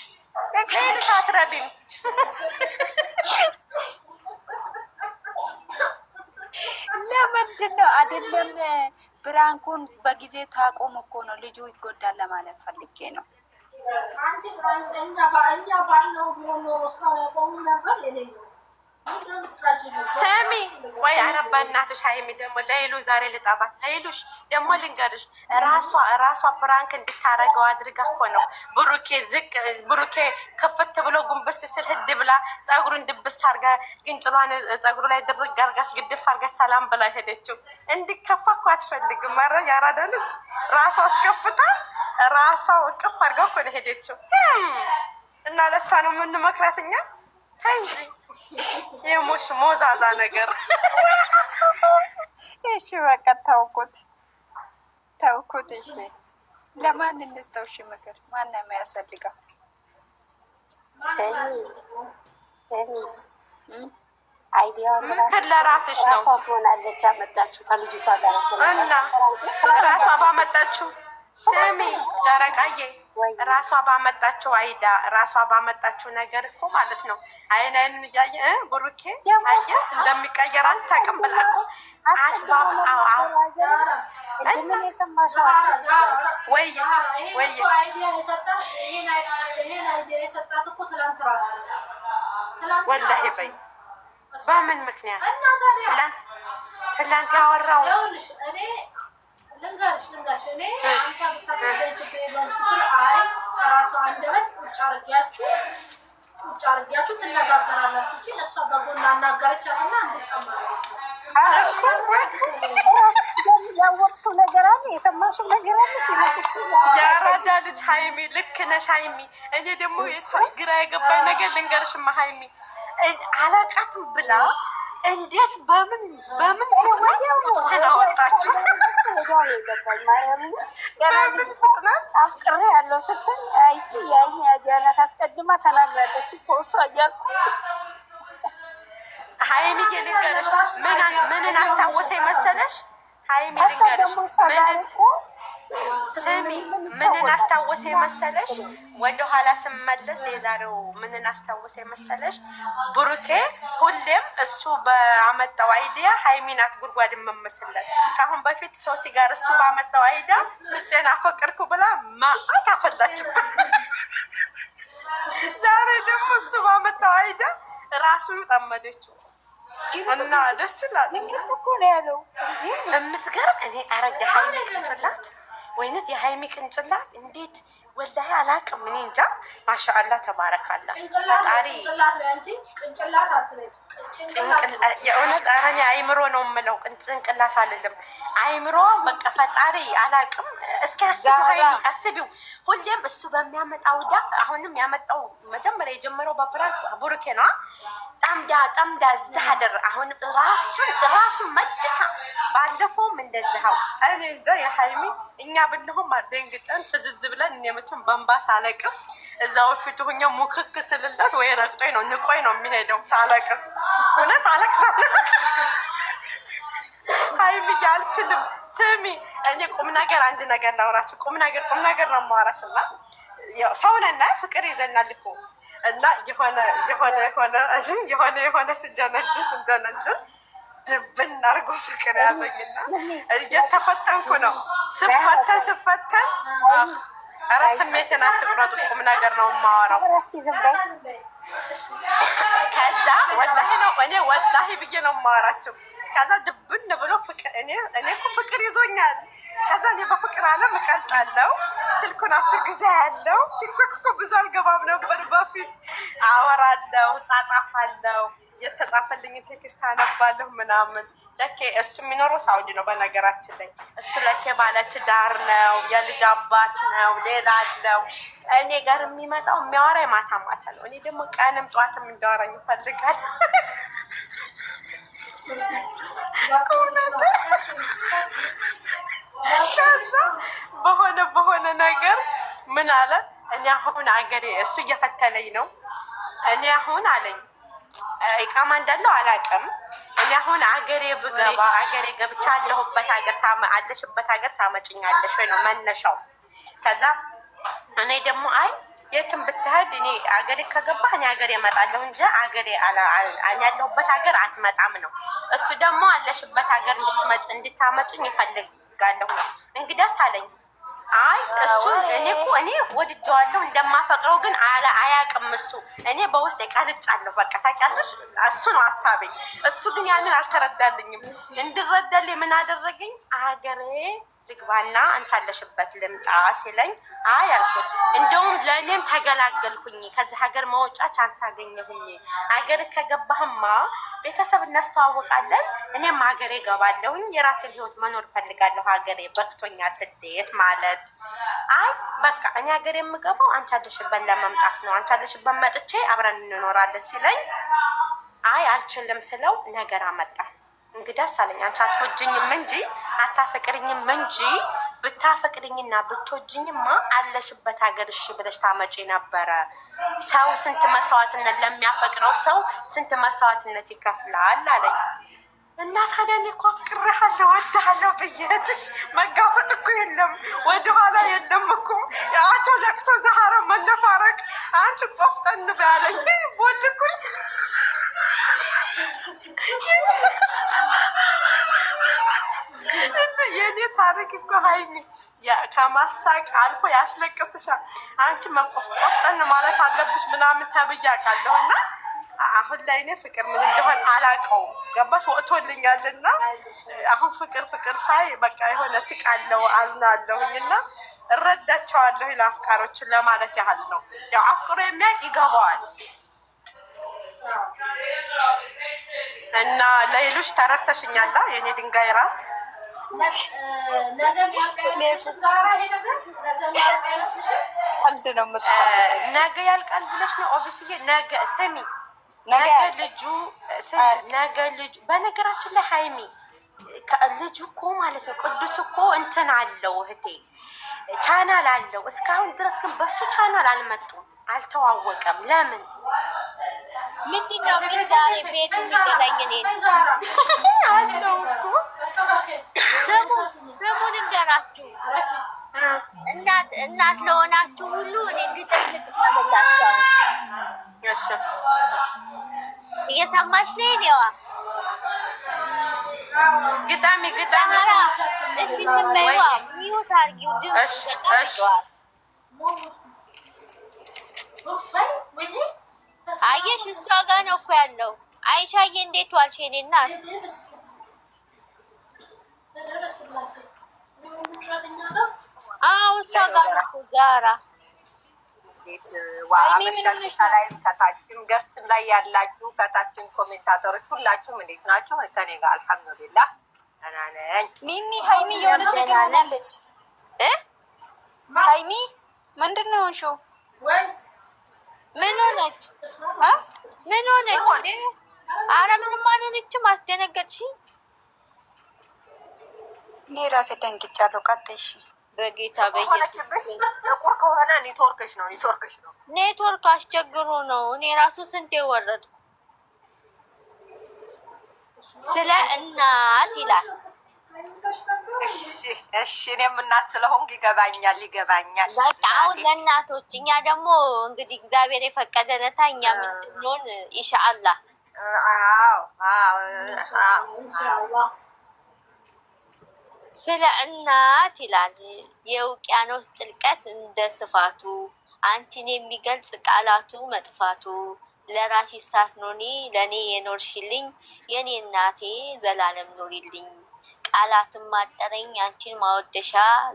አትረቢም። ለምንድን ነው አይደለም? ብራንኩን በጊዜ ታቆም እኮ ነው ልጁ ይጎዳል ለማለት ፈልጌ ነው። እኛ ባልነው ቢሆን ኖሮ እስካሁን ያቆሙ ነበር። ሰሚ ቆይ አረባ እናትሽ ሀይሚ ደግሞ ለይሉን ዛሬ ልጣባት። ለይሉሽ ደግሞ ልንገርሽ ራሷ ፕራንክ እንድታረገው አድርጋ እኮ ነው ብሩኬ ክፍት ብሎ ጉንብስ ስል ህድ ብላ ጸጉሩን ድብስ አርጋ ግንጭሏን ጸጉሩ ላይ ድርግ አርጋ አስግድፍ አርጋ ሰላም ብላ ሄደችው። እንዲከፋ እኮ አትፈልግም። ማረ ያራዳ ልጅ ራሷ አስከፍታ ራሷ እቅፍ አርጋ እኮ ነው ሄደችው። እና ለሷ ነው የምንመክራት እኛ። የሞሽ ሞዛዛ ነገር እሺ በቃ ተውኩት። እሺ ለማን እንስተው? እሺ ምክር ማን ነው የሚያስፈልገው? ምክር ለራስሽ ነው። ሆናለች አመጣችሁ ከልጅቷ ጋር እና ራሷ ባመጣችሁ ስሚ ጨረቃዬ ራሷ ባመጣችው አይዳ ራሷ ባመጣችው ነገር እኮ ማለት ነው። አይናን እያየ ብሩኬ አየ እንደሚቀየር አታውቅም ብላ እኮ አስባብ እንደምን የሰማሽው ወይ ወላሂ በይ በምን ምክንያት ትላንት ያወራው ልንገርሽ እኔ አንተ ብታደርገው ስትል አይ ከራሷ አንደበት ቁጭ አድርጊያችሁ ትነጋገራላችሁ ሲል እሷ በጎን አናገረቻትና ያወቅሽው ነገር አለ፣ የሰማሽው ነገር አለ። ያራዳ ልጅ ሀይሚ ልክ ነሽ ሀይሚ። እኔ ደግሞ የሷ ግራ የገባኝ ነገር ልንገርሽማ ሀይሚ አላቃትም ብላ እንዴት በምን ተናወጣችሁ? በምን ፍጥነት አፍቅሬ ያለው ስትል አይቺ ያኛ ያዲያናት አስቀድማ ተናግራለች እኮ እሷ እያልኩ ሀይሚ ልንገርሽ ምንን አስታወሰኝ መሰለሽ? ሀይሚ ልንገርሽ ስሚ ምንን አስታወሰኝ መሰለሽ? ወደ ኋላ ስመለስ የዛሬው ምንን አስታወሰኝ መሰለሽ? ብሩኬ ሁሌም እሱ በአመጣው አይዲያ ሀይሚናት ጉድጓድ መመስለት። ከአሁን በፊት ሶሲ ጋር እሱ ባመጣው አይዲያ ፍፄን አፈቅርኩ ብላ ማአት አፈላችበት። ዛሬ ደግሞ እሱ ባመጣው አይዲያ ራሱን ጠመደችው እና ደስ ይላል እኮ ነው ያለው። የምትገርም እኔ አረጋ ሀይሚ ቅንጭላት ወይነት የሀይሚ ቅንጭላት እንዴት ወላሂ አላውቅም። እኔ እንጃ ማሻአላ ተባረካላ ፈጣሪ የእውነት አረኛ አይምሮ ነው የምለው ጭንቅላት አልልም። አይምሮ በቃ ፈጣሪ አላውቅም። እስኪ አስቢው ሁሌም እሱ በሚያመጣው ዳ አሁንም ያመጣው መጀመሪያ የጀመረው በፕራንክ ቡሩኬ ነው። ጠምዳ ዛደር አሁን ራሱን መልሳ ባለፈውም እንደዛው እኔ እንጃ የሀይሚ እኛ ብንሆን ደንግጠን ፍዝዝ ብለን እኔ መቼም በእንባ ሳለቅስ እዛው ፊቱ ሆኜ ሙክክ ስልለት ወይ ረግጦኝ ነው ንቆኝ ነው የሚሄደው ሳለቅስ። እውነት አለቅሳለሁ ሀይሚ አልችልም። ስሚ እኔ ቁም ነገር አንድ ነገር ላውራችሁ። ቁም ነገር ነው የማወራሽ እና ያው ሰውነና ፍቅር ይዘናል እኮ እና የሆነ ስጀነጅን ድብን አድርጎ ፍቅር ያዘኝና እየተፈተንኩ ነው። ስፈተን ኧረ ስሜትን አትቁረጡት፣ ቁም ነገር ነው የማወራው። ከዛ ወላሂ ነው እኔ ወላሂ ብዬ ነው የማወራቸው። ከዛ ድብን ብሎ ፍቅር እኔ እኮ ፍቅር ይዞኛል። ከዛ እኔ በፍቅር አለም እቀልጣለሁ። ስልኩን 10 ጊዜ ያለው ቲክቶክ እኮ ብዙ አልገባም ነበር በፊት። አወራለሁ፣ ጻጻፋለሁ፣ የተጻፈልኝን ቴክስት አነባለሁ ምናምን። ለኬ እሱ የሚኖረው ሳውዲ ነው በነገራችን ላይ። እሱ ለኬ ባለትዳር ነው፣ የልጅ አባት ነው፣ ሌላ አለው። እኔ ጋር የሚመጣው የሚያወራ ማታ ማታ ነው። እኔ ደግሞ ቀንም ጠዋትም እንዳወራኝ ይፈልጋል። በሆነ ነገር ምን አለ፣ እኔ አሁን አገሬ እሱ እየፈተነኝ ነው። እኔ አሁን አለኝ ኢቃማ እንዳለው አላውቅም። እኔ አሁን አገሬ ብገባ አገሬ ገብቻ አለሁበት ሀገር አለሽበት ሀገር ታመጭኛለሽ ወይ ነው መነሻው። ከዛ እኔ ደግሞ አይ የትም ብትሄድ እኔ አገሬ ከገባህ እኔ አገሬ እመጣለሁ እንጂ አገሬ ያለሁበት ሀገር አትመጣም ነው። እሱ ደግሞ አለሽበት ሀገር እንድታመጭኝ ይፈልጋለሁ ነው። እንግዲያስ አለኝ አይ እሱን እኔ ወድጀዋለሁ እንደማፈቅረው ግን አያውቅም እሱ። እኔ በውስጥ ቀልጫለሁ በቃ ታውቂያለሽ። እሱ ነው ሀሳቤ። እሱ ግን ያንን አልተረዳልኝም። እንድረዳልኝ ምን አደረገኝ? አገሬ ልግባና አንቺ አለሽበት ልምጣ ሲለኝ አይ አልኩት። እንደውም ለእኔም ተገላገልኩኝ። ከዚህ ሀገር መውጫ ቻንስ አገኘሁኝ። ሀገር ከገባህማ ቤተሰብ እናስተዋወቃለን። እኔም ሀገሬ ገባለሁኝ። የራሴን ህይወት መኖር ፈልጋለሁ። ሀገሬ በቅቶኛል ስደት ማለት። አይ በቃ እኔ ሀገሬ የምገባው አንቺ አለሽበት ለመምጣት ነው። አንቺ አለሽበት መጥቼ አብረን እንኖራለን ሲለኝ አይ አልችልም ስለው ነገር አመጣ። እንግዳስ አለኝ አንቺ አትወጂኝም እንጂ አታፈቅርኝም እንጂ ብታፈቅርኝና ብትወጂኝማ አለሽበት ሀገር እሺ ብለሽ ታመጪ ነበረ። ሰው ስንት መስዋዕትነት ለሚያፈቅረው ሰው ስንት መስዋዕትነት ይከፍላል አለኝ። እና ታዲያ እኔ እኮ አፍቅሬሃለሁ እወድሃለሁ ብዬሽ መጋፈጥ እኮ የለም ወደኋላ የለም እኮ አቶ ለቅሶ ዛሃራ መነፋረቅ አንቺ ቆፍጠን ባለኝ ቦልኩኝ። የኔ ታሪክ እኮ ሀይሚ ከማሳቅ አልፎ ያስለቅስሻል። አንቺ መቆፍጠን ማለት አለብሽ ምናምን ተብያቃለሁ። እና አሁን ላይ እኔ ፍቅር ምን እንደሆነ አላውቀውም። ገባሽ? ወጥቶልኛልና አሁን ፍቅር ሳይ በቃ የሆነ ስቃለሁ፣ አዝናለሁኝ እና እረዳቸዋለሁ ለአፍቃሮችን ለማለት ያህል ነው። ያው አፍቅሮ የሚያውቅ ይገባዋል። እና ለይሉሽ ተረድተሽኛላ የኔ ድንጋይ ራስ። ቀልድ ነው ነገ ያልቃል ብለሽ ነው ኦፊስዬ። ነገ ስሚ ነገ ልጁ በነገራችን ላይ ሀይሚ ልጁ እኮ ማለት ነው ቅዱስ እኮ እንትን አለው እህቴ ቻናል አለው። እስካሁን ድረስ ግን በሱ ቻናል አልመጡም፣ አልተዋወቀም። ለምን ምንድነው ግን ዛሬ ቤቱ የሚገናኝ እኔ አለው እኮ ስሙ ልንገራችሁ። እናት ለሆናችሁ ሁሉ እኔ ግጥም ልቅጠምላችሁ። እሺ እየሰማሽ ነኝ ነዋ። ግጣሚ እሺ ትመይዋ ሚውት አርጊው ድምፅ አየሽ፣ እሷ ጋር ነው እኮ ያለው። አይሻዬ እንዴት ዋልሽ የኔ እናት? አዎ እሷ ጋር ነው እኮ ዛራ። ከላይ ከታችም ገስትም ላይ ያላችሁ ከታችም ኮሜንታተሮች ሁላችሁም እንዴት ናችሁ? ከኔ ጋር አልሐምዱሊላህ ደህና ነኝ። ሚሚ ሀይሚ የሆነች ነገር ሆናለች። ሀይሚ ምንድን ነው ሆንሽው? ምን ሆነች? ምን ሆነች? ኧረ ምንም አልሆነችም። አስደነገጥሽኝ። እኔ ራሴ ደንግጫለሁ። ቀጥይ። በጌታ በየሆነችብሽ ጥቁር ከሆነ ኔትወርክሽ ነው ኔትወርክ አስቸግሮ ነው። እኔ ራሱ ስንቴ ወረድኩ። ስለ እናት ይላል እሺ እኔም እናት ስለሆንኩ ይገባኛል። በቃ አሁን ለእናቶች እኛ ደግሞ እንግዲህ እግዚአብሔር የፈቀደለታ እኛ ምንድንሆን ኢንሻአላህ። ስለ እናት ይላል የውቅያኖስ ጥልቀት እንደ ስፋቱ አንቺን የሚገልጽ ቃላቱ መጥፋቱ ለራስሽ ሳትኖሪ ለእኔ የኖርሽልኝ የኔ እናቴ ዘላለም ኖሪልኝ። ቃላትም ማጠረኝ አንቺን ማወደሻ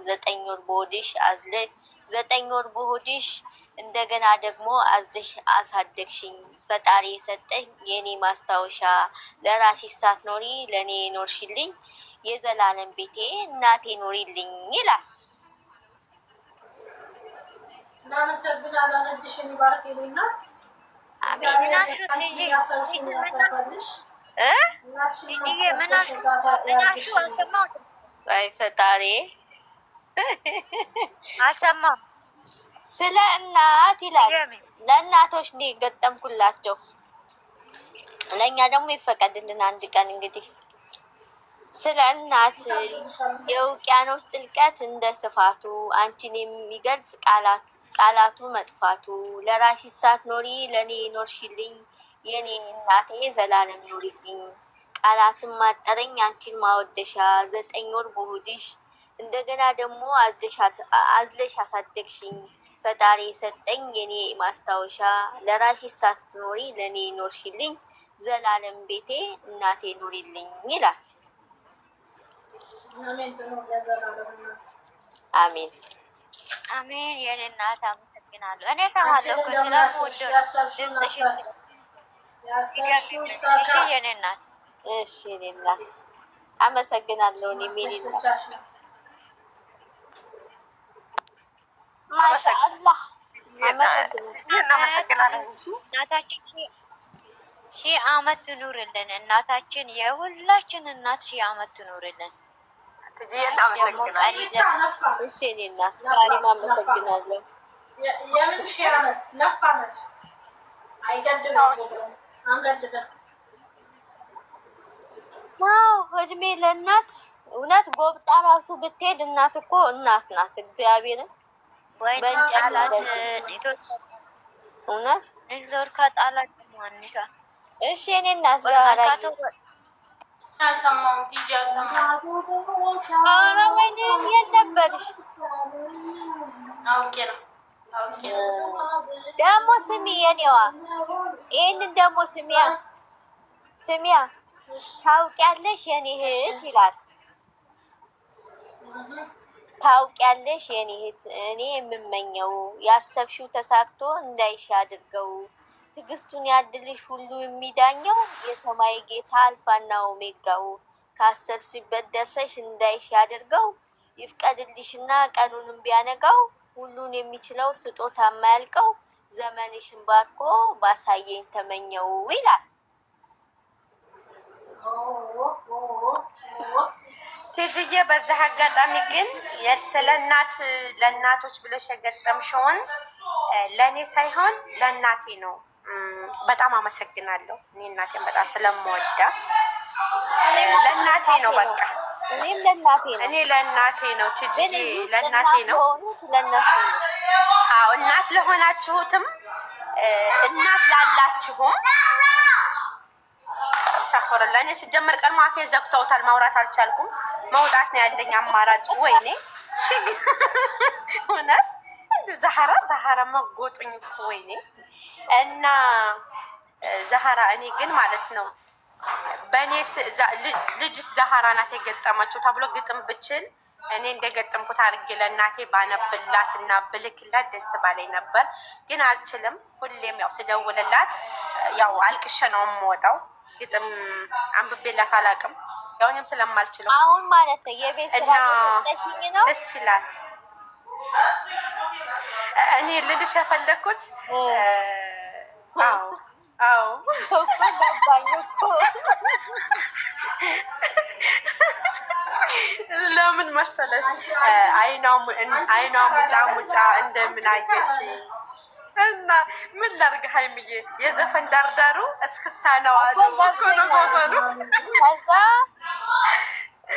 9 ወር በሆድሽ አዝለሽ 9 ወር በሆድሽ እንደገና ደግሞ አዝለሽ አሳደግሽኝ። ፈጣሪ የሰጠኝ የኔ ማስታወሻ ለራስሽ ሳትኖሪ ለእኔ የኖርሽልኝ የዘላለም ቤቴ እናቴ ኖሪልኝ ይላል። እናመሰግናለን። እጅሽን ይባርክ የኔ እናት። አይ ፈጣሪ አልሰማም። ስለ እናት ይላል። ለእናቶች ነው የገጠምኩላቸው። ለእኛ ደግሞ ይፈቀድልን አንድ ቀን እንግዲህ ስለ እናት የውቅያኖስ ጥልቀት እንደ ስፋቱ አንቺን የሚገልጽ ቃላቱ መጥፋቱ ለራስሽ ሳትኖሪ ለእኔ ኖርሽልኝ የኔ እናቴ ዘላለም ኖሪልኝ። ቃላትን ማጠረኝ አንቺን ማወደሻ 9 ወር በሆድሽ እንደገና ደግሞ አዝለሽ አሳደግሽኝ። ፈጣሪ የሰጠኝ የኔ ማስታወሻ ለራስሽ ሳትኖሪ ለእኔ ኖርሽልኝ ዘላለም ቤቴ እናቴ ኖሪልኝ ይላል። አሜን አሜን። የኔ እናት አመሰግናለሁ። እኔ ሰማለሁ ስለምወደው የኔ እናት። እሺ የኔ እናት አመሰግናለሁ። እኔም የኔ እናት ማሻአላህ እናመሰግናለን። እናታችን 1000 ዓመት ትኑርልን። እናታችን የሁላችን እናት 1000 ዓመት ትኑርልን። እሺ የኔ እናት እኔም አመሰግናለሁ። ዋው እድሜ ለእናት። እውነት ጎብጣ ራሱ ብትሄድ እናት እኮ እናት ናት። እግዚአብሔርን በእንጨት እንደዚህ እውነት ዞር ከጣላት ማንሻ። እሺ የኔ እናት ዛሬ ወይኔ የት ነበርሽ? ደግሞ ስሚ የኔዋ ይህንን ደግሞ ስሚያ ታውቂያለሽ የኔ እህት ይላል። ታውቂያለሽ የኔ እህት እኔ የምመኘው ያሰብሽው ተሳክቶ እንዳይሽ አድርገው ትዕግስቱን ያድልሽ ሁሉ የሚዳኘው የሰማይ ጌታ አልፋና ኦሜጋው ካሰብሽበት ደርሰሽ እንዳይሽ ያድርገው ይፍቀድልሽና ቀኑንም ቢያነጋው ሁሉን የሚችለው ስጦታ የማያልቀው ዘመንሽን ባርኮ ባሳየኝ ተመኘው ይላል። ትጅዬ በዛ አጋጣሚ ግን ስለ እናት ለእናቶች ብለሽ የገጠምሽውን ለእኔ ሳይሆን ለእናቴ ነው። በጣም አመሰግናለሁ። እኔ እናቴን በጣም ስለምወዳት ለእናቴ ነው። በቃ እኔም ለእናቴ ነው። እኔ ለእናቴ ነው። ትጅዬ ለእናቴ ነው። አዎ እናት ለሆናችሁትም እናት ላላችሁም አስተፈረላ እኔ ሲጀመር ቀን ማፌን ዘግተውታል። ማውራት አልቻልኩም። መውጣት ነው ያለኝ አማራጭ። ወይኔ ሽግ እውነት እንዱ ዛሃራ መጎጡኝ እኮ ወይኔ። እና ዛሃራ እኔ ግን ማለት ነው በእኔ ልጅሽ ዛሃራ ናት የገጠመችው ተብሎ ግጥም ብችል እኔ እንደገጠምኩት አድርጌ ለእናቴ ባነብላት እና ብልክላት ደስ ባለኝ ነበር። ግን አልችልም። ሁሌም ያው ስደውልላት ያው አልቅሼ ነው የምወጣው። ግጥም አንብቤላት አላውቅም። ያው እኔም ስለማልችለው አሁን ማለት ነው የቤት ስራ ተጠሽኝ ነው። ደስ ይላል። እኔ ልልሽ የፈለኩት አዎ ገባኝ እኮ ለምን መሰለሽ አይኗ ሙጫ እንደምን አየሽ እና ምን ላድርግ ሀይምዬ የዘፈን ዳርዳሩ እስክሳ ነው አለ እኮ ነው ዘፈኑ። ከዛ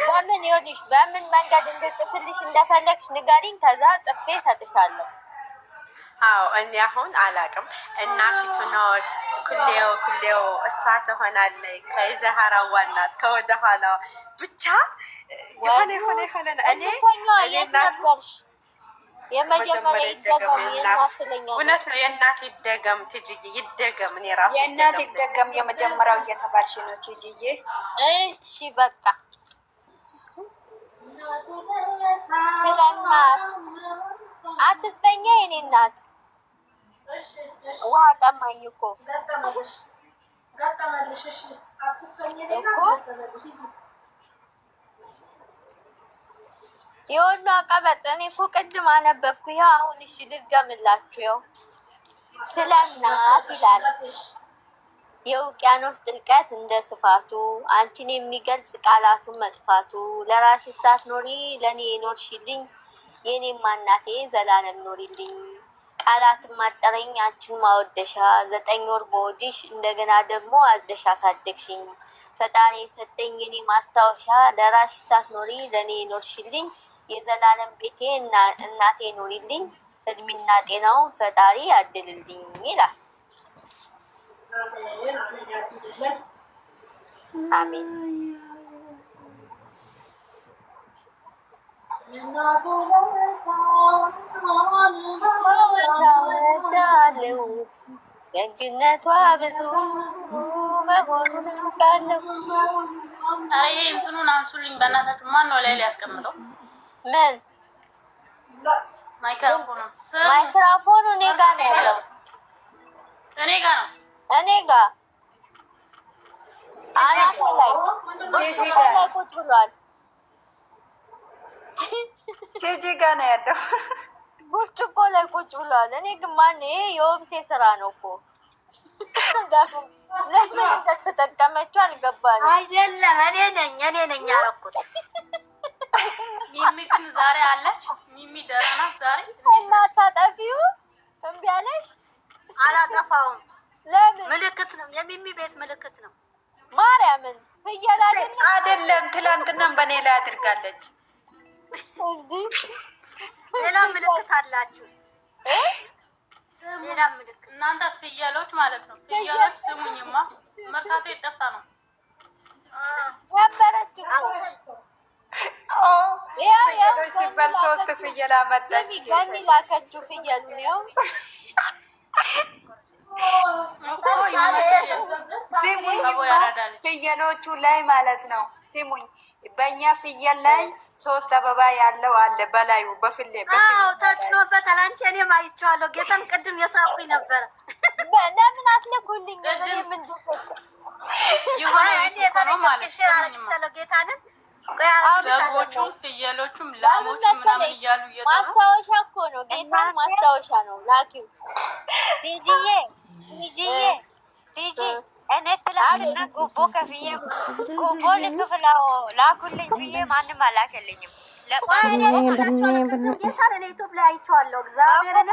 በምን ይኸውልሽ፣ በምን መንገድ እንድጽፍልሽ እንደፈለግሽ ንገሪኝ። ከዛ ጽፌ እሰጥሻለሁ። አዎ እኔ አሁን አላቅም። እናቲቱ ነዎት ኩሌው እሷ ትሆናለች። ከይዘሃራዋ እናት ከወደ ኋላ ብቻ የሆነ እኔ የት ነበርሽ? የመጀመሪያ ይደገም የእናት ስለኛ እውነት ነው። የእናት ይደገም ትጅዬ ይደገም። እኔ ራሱ የእናት ይደገም የመጀመሪያው እየተባልሽ ነው ትጅዬ። እሺ በቃ ስለናት አትስፈኛ የኔ እናት። ውሃ ጠማኝ እኮ ገጠመልሽ። እሺ አትስፈኝ እኮ የወሎ አቀበጥ። እኔ እኮ ቅድም አነበብኩ። ይኸው አሁን እሺ ልድገምላችሁ። ይኸው ስለ እናት ይላል። የውቅያኖስ ጥልቀት እንደ ስፋቱ አንቺን የሚገልጽ ቃላቱን መጥፋቱ ለራስሽ ሳትኖሪ ለእኔ የኖርሽልኝ የኔማ እናቴ ዘላለም ኖሪልኝ። ቃላትን ማጠረኝ አንቺን ማወደሻ 9 ወር በወዲሽ እንደገና ደግሞ አደሽ አሳደግሽኝ። ፈጣሪ የሰጠኝ የኔ ማስታወሻ ለራስሽ ሳትኖሪ ለእኔ የኖርሽልኝ የዘላለም ቤቴ እናቴ ኖሪልኝ። እድሜና ጤናውን ፈጣሪ ያድልልኝ ይላል። አሜን። ደግነቷ ብዙ መሆኑን አውቃለሁ። ኧረ ይሄ እንትኑን አንሱልኝ በእናታችሁ። ማን ነው ላይ ሊያስቀምጠው? ምን ማይክሮፎኑ? እኔ ጋር ነው ያለው። እኔ ጋር ነው። እኔ ጋር አናቴ ላይ ቁጭ ብሏል። ጂጂ ጋር ነው ያለው። ብርጭቆ ላይ ቁጭ ብሏል። እኔ ግን ማን ይሄ የወብሴ ስራ ነው እኮ ለምን እንደተጠቀመችው አልገባንም። አይደለም እኔ ነኝ ያደረኩት። ሚሚ ግን ዛሬ አለች። ሚሚ ደህና ናት ዛሬ። እና ታጠፊው እምቢ አለሽ? አላጠፋውም። ለምን? ምልክት ነው፣ የሚሚ ቤት ምልክት ነው። ማርያምን ፍየል አይደለም ትላንትናም በኔ ላይ አድርጋለች። ሌላ ምልክት አላችሁ? ሌላ ምልክት እናንተ ፍየሎች ማለት ነው። ፍየሎች ስሙኝማ፣ መርካቶ የጠፍታ ነው ነበረች እኮ ሲባል 3 ፍየል አመጣች። ገኒ ላከችው ፍየሉን። ያው ሲሙኝ ፍየሎቹ ላይ ማለት ነው። ሲሙኝ በእኛ ፍየል ላይ 3 አበባ ያለው አለ በላዩ በፍሌ ተጭኖበታል። አንቺ እኔም አይቼዋለሁ። ጌታን ቅድም የሳቁኝ ነበረ። ለምን አትልኩልኝ? ምን ምንድስቅ ጌታንን በጎቹም ፍየሎቹም ላሞቹም ምናምን እያሉ ማስታወሻ እኮ ነው። ጌታን ማስታወሻ ነው ላኪው። ዲጂ እኔ ትላንትና ጉቦ ከፍዬ ጉቦ ልክፍላው ላኩልኝ ብዬ ማንም አላከልኝም። ጌታን እኔ ዩቱብ ላይ አይቼዋለሁ። እግዚአብሔርን